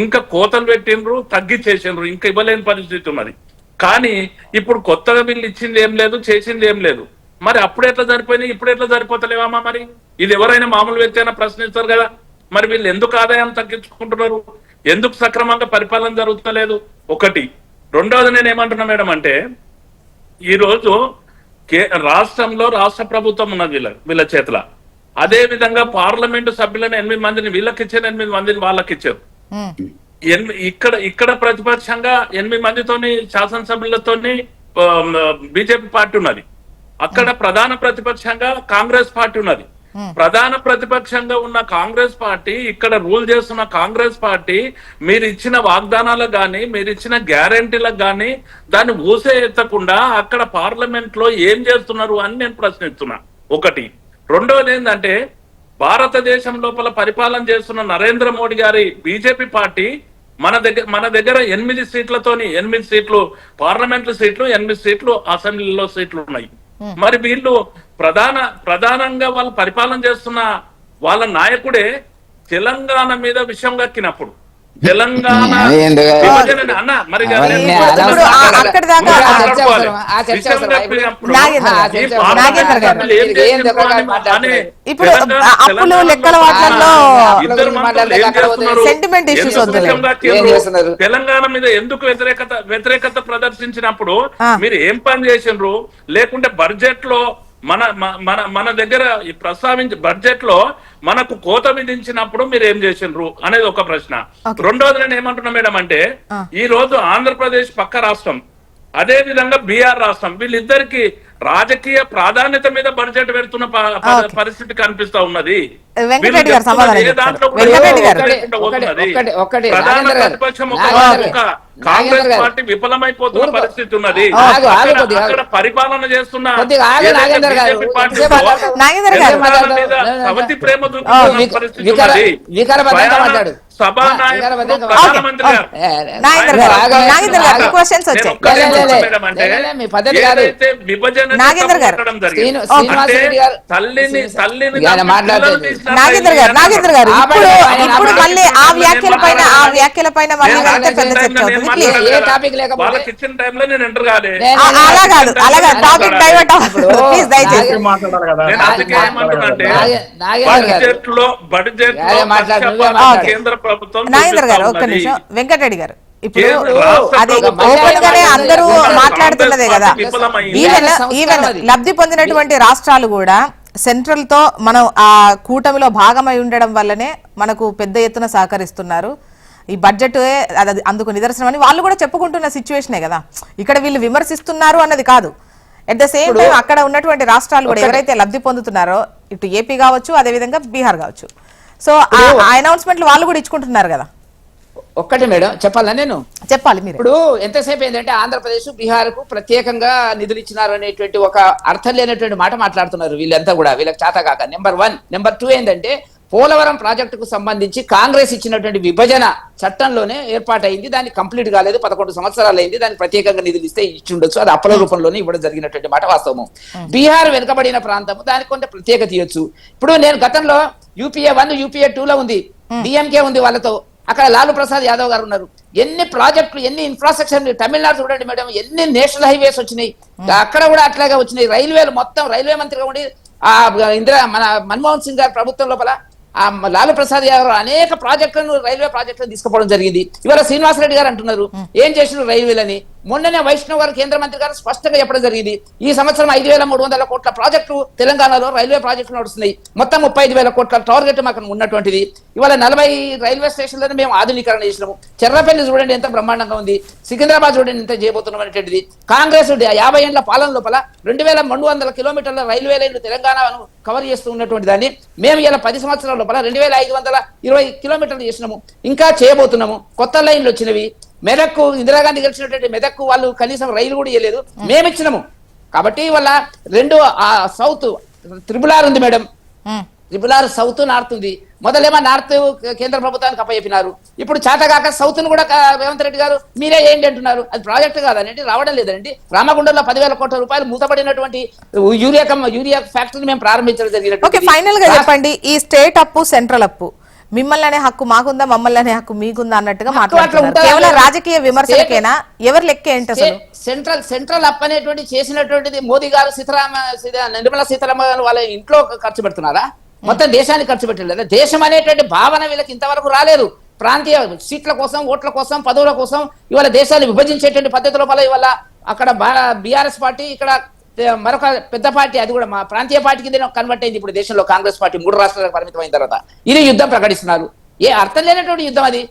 ఇంకా కోతలు పెట్టిండ్రు, తగ్గిచ్చేసిండ్రు, ఇంకా ఇవ్వలేని పరిస్థితి ఉన్నది. కానీ ఇప్పుడు కొత్తగా వీళ్ళు ఇచ్చింది ఏం లేదు, చేసింది ఏం లేదు. మరి అప్పుడు ఎట్లా సరిపోయినాయి, ఇప్పుడు ఎట్లా సరిపోతలేవమ్మా? మరి ఇది ఎవరైనా మామూలు వ్యక్తి అయినా ప్రశ్నిస్తారు కదా. మరి వీళ్ళు ఎందుకు ఆదాయం తగ్గించుకుంటున్నారు, ఎందుకు సక్రమంగా పరిపాలన జరుగుతలేదు? ఒకటి. రెండవది నేను ఏమంటున్నా మేడం అంటే, ఈరోజు రాష్ట్రంలో రాష్ట్ర ప్రభుత్వం ఉన్నది వీళ్ళ చేతిలో. అదే విధంగా పార్లమెంటు సభ్యులను 8 మందిని వీళ్ళకి ఇచ్చారు, 8 మందిని వాళ్ళకి ఇచ్చారు. ఇక్కడ ప్రతిపక్షంగా 8 మందితోని శాసనసభ్యులతోని బీజేపీ పార్టీ ఉన్నది. అక్కడ ప్రధాన ప్రతిపక్షంగా కాంగ్రెస్ పార్టీ ఉన్నది. ప్రధాన ప్రతిపక్షంగా ఉన్న కాంగ్రెస్ పార్టీ, ఇక్కడ రూల్ చేస్తున్న కాంగ్రెస్ పార్టీ మీరు ఇచ్చిన వాగ్దానాలకు కానీ మీరు ఇచ్చిన గ్యారంటీలకు కానీ దాన్ని ఊసే ఎత్తకుండా అక్కడ పార్లమెంట్ లో ఏం చేస్తున్నారు అని నేను ప్రశ్నిస్తున్నా. ఒకటి. రెండవది ఏంటంటే భారతదేశం లోపల పరిపాలన చేస్తున్న నరేంద్ర మోడీ గారి బీజేపీ పార్టీ మన దగ్గర 8 సీట్లతోని 8 సీట్లు పార్లమెంటు సీట్లు, 8 సీట్లు అసెంబ్లీలో సీట్లు ఉన్నాయి. మరి వీళ్ళు ప్రధానంగా వాళ్ళు పరిపాలన చేస్తున్న వాళ్ళ నాయకుడే తెలంగాణ మీద విషయం కక్కినప్పుడు తెలంగాణ అన్న మరి ఇప్పుడు అప్పులు లెక్కల వాటిల్లో సెంటిమెంట్ ఇష్యూస్ తెలంగాణ మీద ఎందుకు వ్యతిరేకత ప్రదర్శించినప్పుడు మీరు ఏం పని చేసిండ్రు? లేకుంటే బడ్జెట్ లో మన దగ్గర ప్రస్తావించి బడ్జెట్ లో మనకు కోత విధించినప్పుడు మీరు ఏం చేసిండ్రు అనేది ఒక ప్రశ్న. రెండోది నేను ఏమంటున్నా మేడం అంటే, ఈ రోజు ఆంధ్రప్రదేశ్ పక్క రాష్ట్రం, అదే విధంగా బీహార్ రాష్ట్రం, వీళ్ళిద్దరికి రాజకీయ ప్రాధాన్యత మీద బడ్జెట్ పెడుతున్న పరిస్థితి కనిపిస్తా ఉన్నది. ప్రధాన ప్రతిపక్షం కాంగ్రెస్ పార్టీ విఫలమైపోతున్న పరిస్థితి ఉన్నది. అక్కడ పరిపాలన చేస్తున్న సవతి ప్రేమ చూపుతున్న పరిస్థితి ఉన్నది. సభానాయకుడు ప్రధానమంత్రి గారు విభజన తల్లిని వాళ్ళకి ఇచ్చిన టైంలో నేను ఎంటర్ కాలేదు. బడ్జెట్ లో కేంద్ర ప్రభుత్వం వెంకటరెడ్డి గారు ఇప్పుడు అది ఓపెన్ గానే అందరూ మాట్లాడుతున్నదే కదా. ఈవెన్ లబ్ధి పొందినటువంటి రాష్ట్రాలు కూడా సెంట్రల్ తో మనం ఆ కూటమిలో భాగమై ఉండడం వల్లనే మనకు పెద్ద ఎత్తున సహకరిస్తున్నారు. ఈ బడ్జెట్ అందుకు నిదర్శనం అని వాళ్ళు కూడా చెప్పుకుంటున్న సిచ్యువేషనే కదా. ఇక్కడ వీళ్ళు విమర్శిస్తున్నారు అన్నది కాదు. అట్ ద సేమ్ టైం అక్కడ ఉన్నటువంటి రాష్ట్రాలు కూడా ఎవరైతే లబ్ధి పొందుతున్నారో, ఇటు ఏపీ కావచ్చు, అదేవిధంగా బీహార్ కావచ్చు, సో ఆ అనౌన్స్మెంట్లు వాళ్ళు కూడా ఇచ్చుకుంటున్నారు కదా. ఒక్కటి మేడం చెప్పాలా, నేను చెప్పాలి మీరు. ఇప్పుడు ఎంతసేపు ఏంటంటే ఆంధ్రప్రదేశ్ బీహార్ కు ప్రత్యేకంగా నిధులు ఇచ్చినారు అనేటువంటి ఒక అర్థం లేనటువంటి మాట మాట్లాడుతున్నారు వీళ్ళంతా కూడా, వీళ్ళకి చేత కాక. నెంబర్ 1. నెంబర్ 2 ఏంటంటే పోలవరం ప్రాజెక్టుకు సంబంధించి కాంగ్రెస్ ఇచ్చినటువంటి విభజన చట్టంలోనే ఏర్పాటైంది, దాన్ని కంప్లీట్ కాలేదు, 11 సంవత్సరాలు అయింది. దానికి ప్రత్యేకంగా నిధులు ఇస్తే ఇచ్చి ఉండొచ్చు, అది అప్పుల రూపంలోనే ఇవ్వడం జరిగినటువంటి మాట వాస్తవం. బీహార్ వెనుకబడిన ప్రాంతం, దానికి కొంత ప్రత్యేకత ఇవ్వచ్చు. ఇప్పుడు నేను గతంలో UPA 1 UPA 2లో ఉంది, DMK ఉంది వాళ్ళతో, అక్కడ లాలూ ప్రసాద్ యాదవ్ గారు ఉన్నారు. ఎన్ని ప్రాజెక్టులు, ఎన్ని ఇన్ఫ్రాస్ట్రక్చర్, తమిళనాడు చూడండి మేడం, ఎన్ని నేషనల్ హైవేస్ వచ్చినాయి, అక్కడ కూడా అట్లాగే వచ్చినాయి. రైల్వేలు మొత్తం రైల్వే మంత్రిగా ఉండి మన మన్మోహన్ సింగ్ గారి ప్రభుత్వం లోపల లాలూ ప్రసాద్ యాదవ్ అనేక ప్రాజెక్టులను, రైల్వే ప్రాజెక్టులను తీసుకుపోవడం జరిగింది. ఇవాళ శ్రీనివాసరెడ్డి గారు అంటున్నారు ఏం చేసిన రైల్వేలని. మొన్ననే వైష్ణవ్ గారు కేంద్ర మంత్రి గారు స్పష్టంగా చెప్పడం జరిగింది, ఈ సంవత్సరం 5,300 కోట్ల ప్రాజెక్టు తెలంగాణలో రైల్వే ప్రాజెక్టులు నడుస్తున్నాయి. మొత్తం 35,000 కోట్ల టార్గెట్ మాకు ఉన్నటువంటిది. ఇవాళ 40 రైల్వే స్టేషన్లను మేము ఆధునీకరణ చేసినాము. చెర్రపల్లి చూడండి ఎంత బ్రహ్మాండంగా ఉంది, సికింద్రాబాద్ చూడండి ఎంత చేయబోతున్నాం అనేటువంటిది. కాంగ్రెస్ 50 ఏళ్ల పాలన లోపల 2,300 కిలోమీటర్ల రైల్వే లైన్లు తెలంగాణను కవర్ చేస్తూ ఉన్నటువంటి దాన్ని మేము ఇలా 10 సంవత్సరాల లోపల 2,520 కిలోమీటర్లు చేసినాము, ఇంకా చేయబోతున్నాము. కొత్త లైన్లు వచ్చినవి. మెదక్కు ఇందిరాగాంధీ గెలిచినటువంటి మెదక్కు వాళ్ళు కనీసం రైలు కూడా ఇవ్వలేదు, మేము ఇచ్చినాము. కాబట్టి వాళ్ళ 2 సౌత్ త్రిపులార్ ఉంది మేడం, త్రిపులార్ సౌత్ నార్త్ ఉంది. మొదలేమో నార్త్ కేంద్ర ప్రభుత్వానికి అప్పచెప్పినారు, ఇప్పుడు చేతగాక సౌత్ ను కూడా రేవంత్ రెడ్డి గారు మీరే ఏంటి అంటున్నారు. అది ప్రాజెక్ట్ కాదనండి, రావడం లేదండి. రామగుండంలో 10,000 కోట్ల రూపాయలు మూతపడినటువంటి యూరియా ఫ్యాక్టరీ మేము ప్రారంభించడం జరిగినట్టు. ఫైనల్ గా చెప్పండి, ఈ స్టేట్ అప్పు సెంట్రల్ అప్పు మిమ్మల్ని అనే హక్కు మాకుందా, మమ్మల్ని అనే హక్కు మీకుందా అన్నట్టుగా మాట్లాడుతున్నారు. కేవలం రాజకీయ విమర్శలకేనా? ఎవరి లెక్క ఏంటి అసలు? సెంట్రల్ అప్ అనేటువంటి చేసినటువంటిది మోదీ గారు, నిర్మలా సీతారామన్ వాళ్ళ ఇంట్లో ఖర్చు పెడుతున్నారా? మొత్తం దేశానికి ఖర్చు పెట్టలేదు. దేశం అనేటువంటి భావన వీళ్ళకి ఇంతవరకు రాలేదు. ప్రాంతీయ సీట్ల కోసం, ఓట్ల కోసం, పదవుల కోసం ఇవాళ దేశాన్ని విభజించేటువంటి పద్ధతిలో వల్ల ఇవాళ అక్కడ బీఆర్ఎస్ పార్టీ, ఇక్కడ మరొక పెద్ద పార్టీ, అది కూడా మా ప్రాంతీయ పార్టీ కింద కన్వర్ట్ అయింది ఇప్పుడు దేశంలో. కాంగ్రెస్ పార్టీ 3 రాష్ట్రాలకు పరిమితం అయిన తర్వాత ఇది యుద్ధం ప్రకటిస్తున్నారు. ఏ అర్థం లేనటువంటి యుద్ధం అది.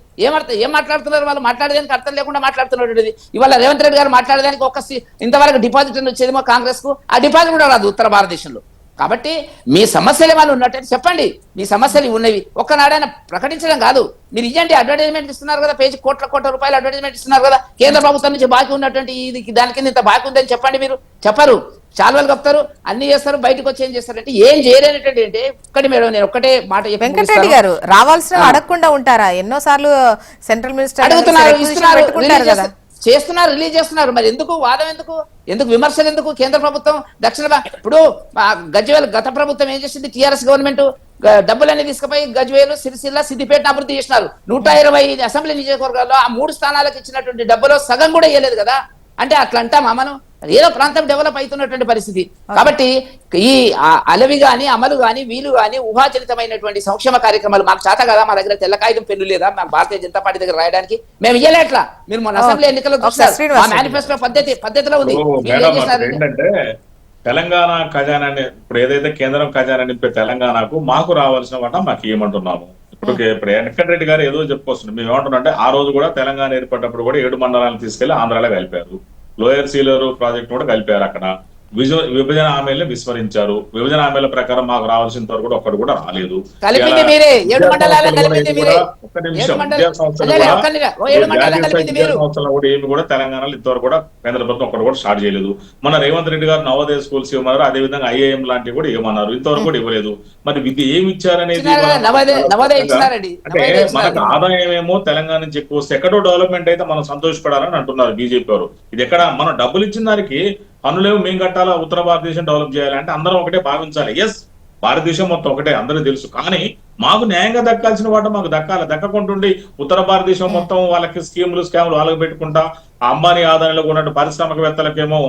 ఏం మాట్లాడుతున్నారు వాళ్ళు? మాట్లాడేదానికి అర్థం లేకుండా మాట్లాడుతున్నటువంటిది. ఇవాళ రేవంత్ రెడ్డి గారు మాట్లాడేదానికి ఇంతవరకు డిపాజిట్ వచ్చేదేమో కాంగ్రెస్ కు, ఆ డిపాజిట్ కూడా రాదు ఉత్తర భారతదేశంలో. కాబట్టి మీ సమస్యలు ఏమైనా ఉన్నట్టు చెప్పండి, మీ సమస్యలు ఉన్నవి ఒక్కనాడైనా ప్రకటించడం కాదు. మీరు ఇలాంటి అడ్వర్టైజ్మెంట్ ఇస్తున్నారు కదా, పేజీ కోట్ల రూపాయలు అడ్వర్టైజ్మెంట్ ఇస్తున్నారు కదా, కేంద్ర ప్రభుత్వం నుంచి బాకీ ఉన్నటువంటి ఇది దాని కింద ఇంత బాకీ ఉందని చెప్పండి. మీరు చెప్పరు, చాలాలు కప్తారు, అన్ని చేస్తారు, బయటకు వచ్చి ఏం చేస్తారంటే ఏం చేయలేనటువంటి అంటే ఒక్కటి మేడం, నేను ఒక్కటే మాట వెంకటరెడ్డి గారు రావాల్సిన అడగకుండా ఉంటారా? ఎన్నోసార్లు సెంట్రల్ మినిస్టర్ అడుగుతున్నారు, చేస్తున్నారు, రిలీజ్ చేస్తున్నారు. మరి ఎందుకు వాదం, ఎందుకు విమర్శలు, ఎందుకు? కేంద్ర ప్రభుత్వం ఇప్పుడు గజ్వేల్ గత ప్రభుత్వం ఏం చేసింది? టీఆర్ఎస్ గవర్నమెంట్ డబ్బులన్నీ తీసుకుపోయి గజ్వేలు, సిరిసిల్ల, సిద్దిపేట అభివృద్ధి చేసినారు. 125 అసెంబ్లీ నియోజకవర్గాల్లో ఆ 3 స్థానాలకు ఇచ్చినటువంటి డబ్బులో సగం కూడా ఇవ్వలేదు కదా. అంటే అట్లా అంటామా మనం? ఏదో ప్రాంతం డెవలప్ అవుతున్నటువంటి పరిస్థితి. కాబట్టి ఈ అలవి గాని అమలు గాని వీలు గాని ఊహాచరితమైనటువంటి సంక్షేమ కార్యక్రమాలు మాకు చేత కదా. మా దగ్గర తెల్ల కాగితం పెన్ను లేదా మాకు భారతీయ జనతా పార్టీ దగ్గర రాయడానికి? మేము ఇయ్యలే. ఎట్లా మీరు మన అసెంబ్లీ ఎన్నికల్లో చూస్తారు, మా మేనిఫెస్టో పద్ధతిలో ఉంది. ఏంటంటే తెలంగాణ ఖజానాన్ని ఇప్పుడు ఏదైతే కేంద్రం ఖజానా నింపే తెలంగాణకు మాకు రావాల్సిన వాటా మాకు ఏమంటున్నాము? ఇప్పుడు వెంకటరెడ్డి గారు ఏదో చెప్పుకొస్తున్నాం. మేము ఏమంటున్నాం అంటే ఆ రోజు కూడా తెలంగాణ ఏర్పడినప్పుడు కూడా 7 మండలాలను తీసుకెళ్లి ఆంధ్రాలో కలిపారు. లోయర్ సీలేరు ప్రాజెక్ట్ కూడా కలిపారు. అక్కడ విభజన హామీలను విస్మరించారు. విభజన హామీల ప్రకారం మాకు రావాల్సిన వరకు కూడా ఒక్కడు కూడా రాలేదు. ఏమి కూడా తెలంగాణలో ఇంతవరకు కూడా కేంద్ర ప్రభుత్వం ఒక్కడు కూడా స్టార్ట్ చేయలేదు. మన రేవంత్ రెడ్డి గారు నవోదయ స్కూల్స్ ఇవ్వమన్నారు, అదే విధంగా ఐఐఎం లాంటివి కూడా ఇవ్వమన్నారు, ఇంతవరకు కూడా ఇవ్వలేదు. మరి విద్య ఏమి ఇచ్చారనేది అంటే మనకు ఆదాయం ఏమో తెలంగాణ నుంచి ఎక్కువ వస్తే ఎక్కడో డెవలప్మెంట్ అయితే మనం సంతోషపడాలని అంటున్నారు బీజేపీ వారు. ఇది ఎక్కడ మనం డబ్బులు ఇచ్చిన దానికి పనులేమో మేము కట్టాలా, ఉత్తర భారతదేశం డెవలప్ చేయాలంటే అందరం ఒకటే భావించాలి. ఎస్, భారతదేశం మొత్తం ఒకటే, అందరూ తెలుసు. కానీ మాకు న్యాయంగా దక్కాల్సిన వాటి మాకు దక్కాలి. దక్కకుంటుండి ఉత్తర భారతదేశం మొత్తం వాళ్ళకి స్కాములు వాళ్ళకి పెట్టుకుంటా అంబానీ ఆదాయంలో ఉన్నట్టు పారిశ్రామికవేత్తలకేమో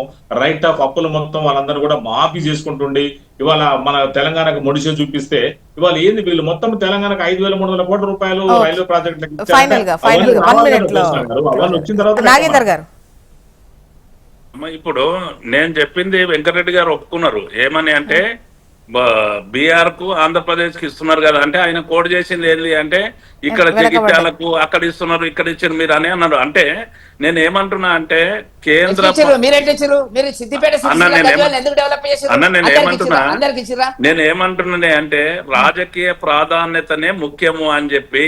రైట్ ఆఫ్ అప్పులు మొత్తం వాళ్ళందరూ కూడా మాఫీ చేసుకుంటుండి ఇవాళ మన తెలంగాణకు మొడిసే చూపిస్తే ఇవాళ ఏంది వీళ్ళు మొత్తం తెలంగాణకు 5,300 కోట్ల రూపాయలు రైల్వే ప్రాజెక్టులకు వచ్చిన తర్వాత ఇప్పుడు నేను చెప్పింది వెంకటరెడ్డి గారు ఒప్పుకున్నారు. ఏమని అంటే బీఆర్ కు ఆంధ్రప్రదేశ్ కి ఇస్తున్నారు కదా, అంటే ఆయన కోడ్ చేసింది ఏంటి అంటే ఇక్కడ జగిత్యాలకు అక్కడ ఇస్తున్నారు, ఇక్కడ ఇచ్చారు మీరు అని అన్నారు. అంటే నేను ఏమంటున్నా అంటే కేంద్ర నేనేమంటున్నా అంటే రాజకీయ ప్రాధాన్యతనే ముఖ్యము అని చెప్పి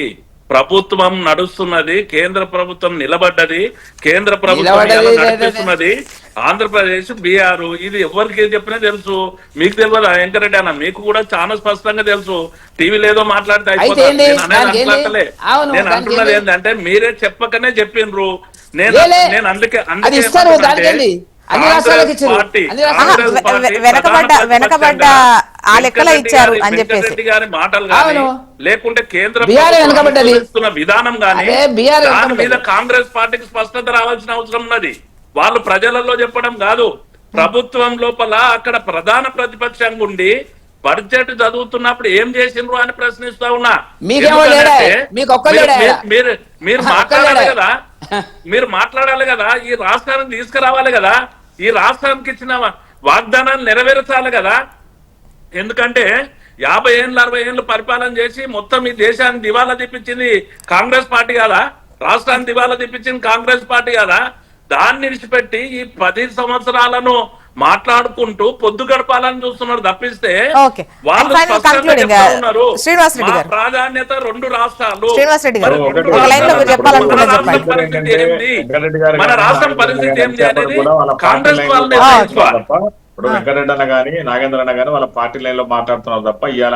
ప్రభుత్వం నడుస్తున్నది, కేంద్ర ప్రభుత్వం నిలబడ్డది, కేంద్ర ప్రభుత్వం నడిపిస్తున్నది. ఆంధ్రప్రదేశ్, బీఆర్ ఇది ఎవరికి చెప్పినా తెలుసు. మీకు తెలియదు వెంకరెడ్డి అన్న, మీకు కూడా చాలా స్పష్టంగా తెలుసు. టీవీలో ఏదో మాట్లాడితే అయిపోతుంది. నేను అంటున్నది ఏంటంటే మీరే చెప్పకనే చెప్పిండ్రు. నేను అందుకే వెనకబడ్డ ఆ లెక్కలో ఇచ్చారు అని చెప్పేసి గారి మాటలు కానీ లేకుంటే కేంద్ర విధానం కానీ దాని మీద కాంగ్రెస్ పార్టీకి స్పష్టత రావాల్సిన అవసరం ఉన్నది. వాళ్ళు ప్రజలలో చెప్పడం కాదు, ప్రభుత్వం లోపల అక్కడ ప్రధాన ప్రతిపక్షంగా ఉండి బడ్జెట్ చదువుతున్నప్పుడు ఏం చేసిండ్రు అని ప్రశ్నిస్తా ఉన్నా. మీరు మాట్లాడాలి కదా, మీరు మాట్లాడాలి కదా, ఈ రాష్ట్రాన్ని తీసుకురావాలి కదా, ఈ రాష్ట్రానికి ఇచ్చిన వాగ్దానాన్ని నెరవేర్చాలి కదా. ఎందుకంటే 50 ఏళ్ళు 60 ఏళ్ళు పరిపాలన చేసి మొత్తం ఈ దేశాన్ని దివాలా తెప్పించింది కాంగ్రెస్ పార్టీ కదా, రాష్ట్రాన్ని దివాలా తెప్పించింది కాంగ్రెస్ పార్టీ కదా. దాన్ని విడిచిపెట్టి ఈ 10 సంవత్సరాలను మాట్లాడుకుంటూ పొద్దు గడపాలని చూస్తున్నారు తప్పిస్తే వాళ్ళు ప్రాధాన్యత 2 రాష్ట్రాలు. మన రాష్ట్రం పరిస్థితి ఏంటి అనేది కాంగ్రెస్ వాళ్ళని ఇప్పుడు వెంకటరెడ్డి అన్న గానీ నాగేంద్ర అన్న గానీ వాళ్ళ పార్టీ లైన్ లో మాట్లాడుతున్నారు తప్ప ఇవాళ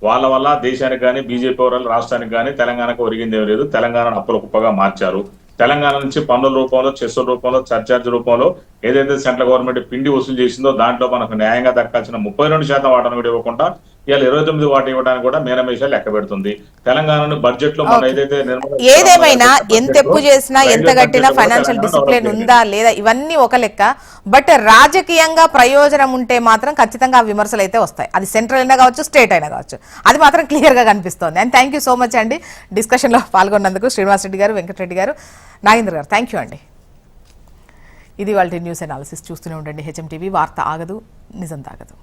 వాళ్ళ వల్ల దేశానికి కానీ బీజేపీ వాళ్ళు రాష్ట్రానికి కానీ తెలంగాణకు ఒరిగిందేం లేదు. తెలంగాణను అప్పుల కుప్పగా మార్చారు. తెలంగాణ నుంచి పన్నుల రూపంలో, చెస్సుల రూపంలో, సర్చార్జ్ రూపంలో ఏదైతే సెంట్రల్ గవర్నమెంట్ పిండి వసూలు చేసిందో దాంట్లో మనకు న్యాయంగా దక్కాల్సిన 32% వాటాను కూడా ఇవ్వకుండా ఇవాళ 29 వాటా ఇవ్వడానికి కూడా మేనమేషాలు లెక్క పెడుతుంది. తెలంగాణను బడ్జెట్ లో మనం ఏదైతే ఏదేమైనా ఎంత ఎక్కువ చేసినా ఎంత కట్టినా ఫైనాన్షియల్ డిసిప్లిన్ ఉందా లేదా ఇవన్నీ ఒక లెక్క. బట్ రాజకీయంగా ప్రయోజనం ఉంటే మాత్రం ఖచ్చితంగా విమర్శలు అయితే వస్తాయి. అది సెంట్రల్ అయినా కావచ్చు, స్టేట్ అయినా కావచ్చు, అది మాత్రం క్లియర్ గా కనిపిస్తోంది. And thank you so much అండి డిస్కషన్ లో పాల్గొన్నందుకు శ్రీనివాస్ రెడ్డి గారు, వెంకటరెడ్డి గారు, నాగేంద్ర గారు. థ్యాంక్ యూ అండి. ఇది వాళ్ళ న్యూస్ అనాలిసిస్. చూస్తూనే ఉండండి హెచ్ఎం టీవీ. వార్త ఆగదు, నిజం తాగదు.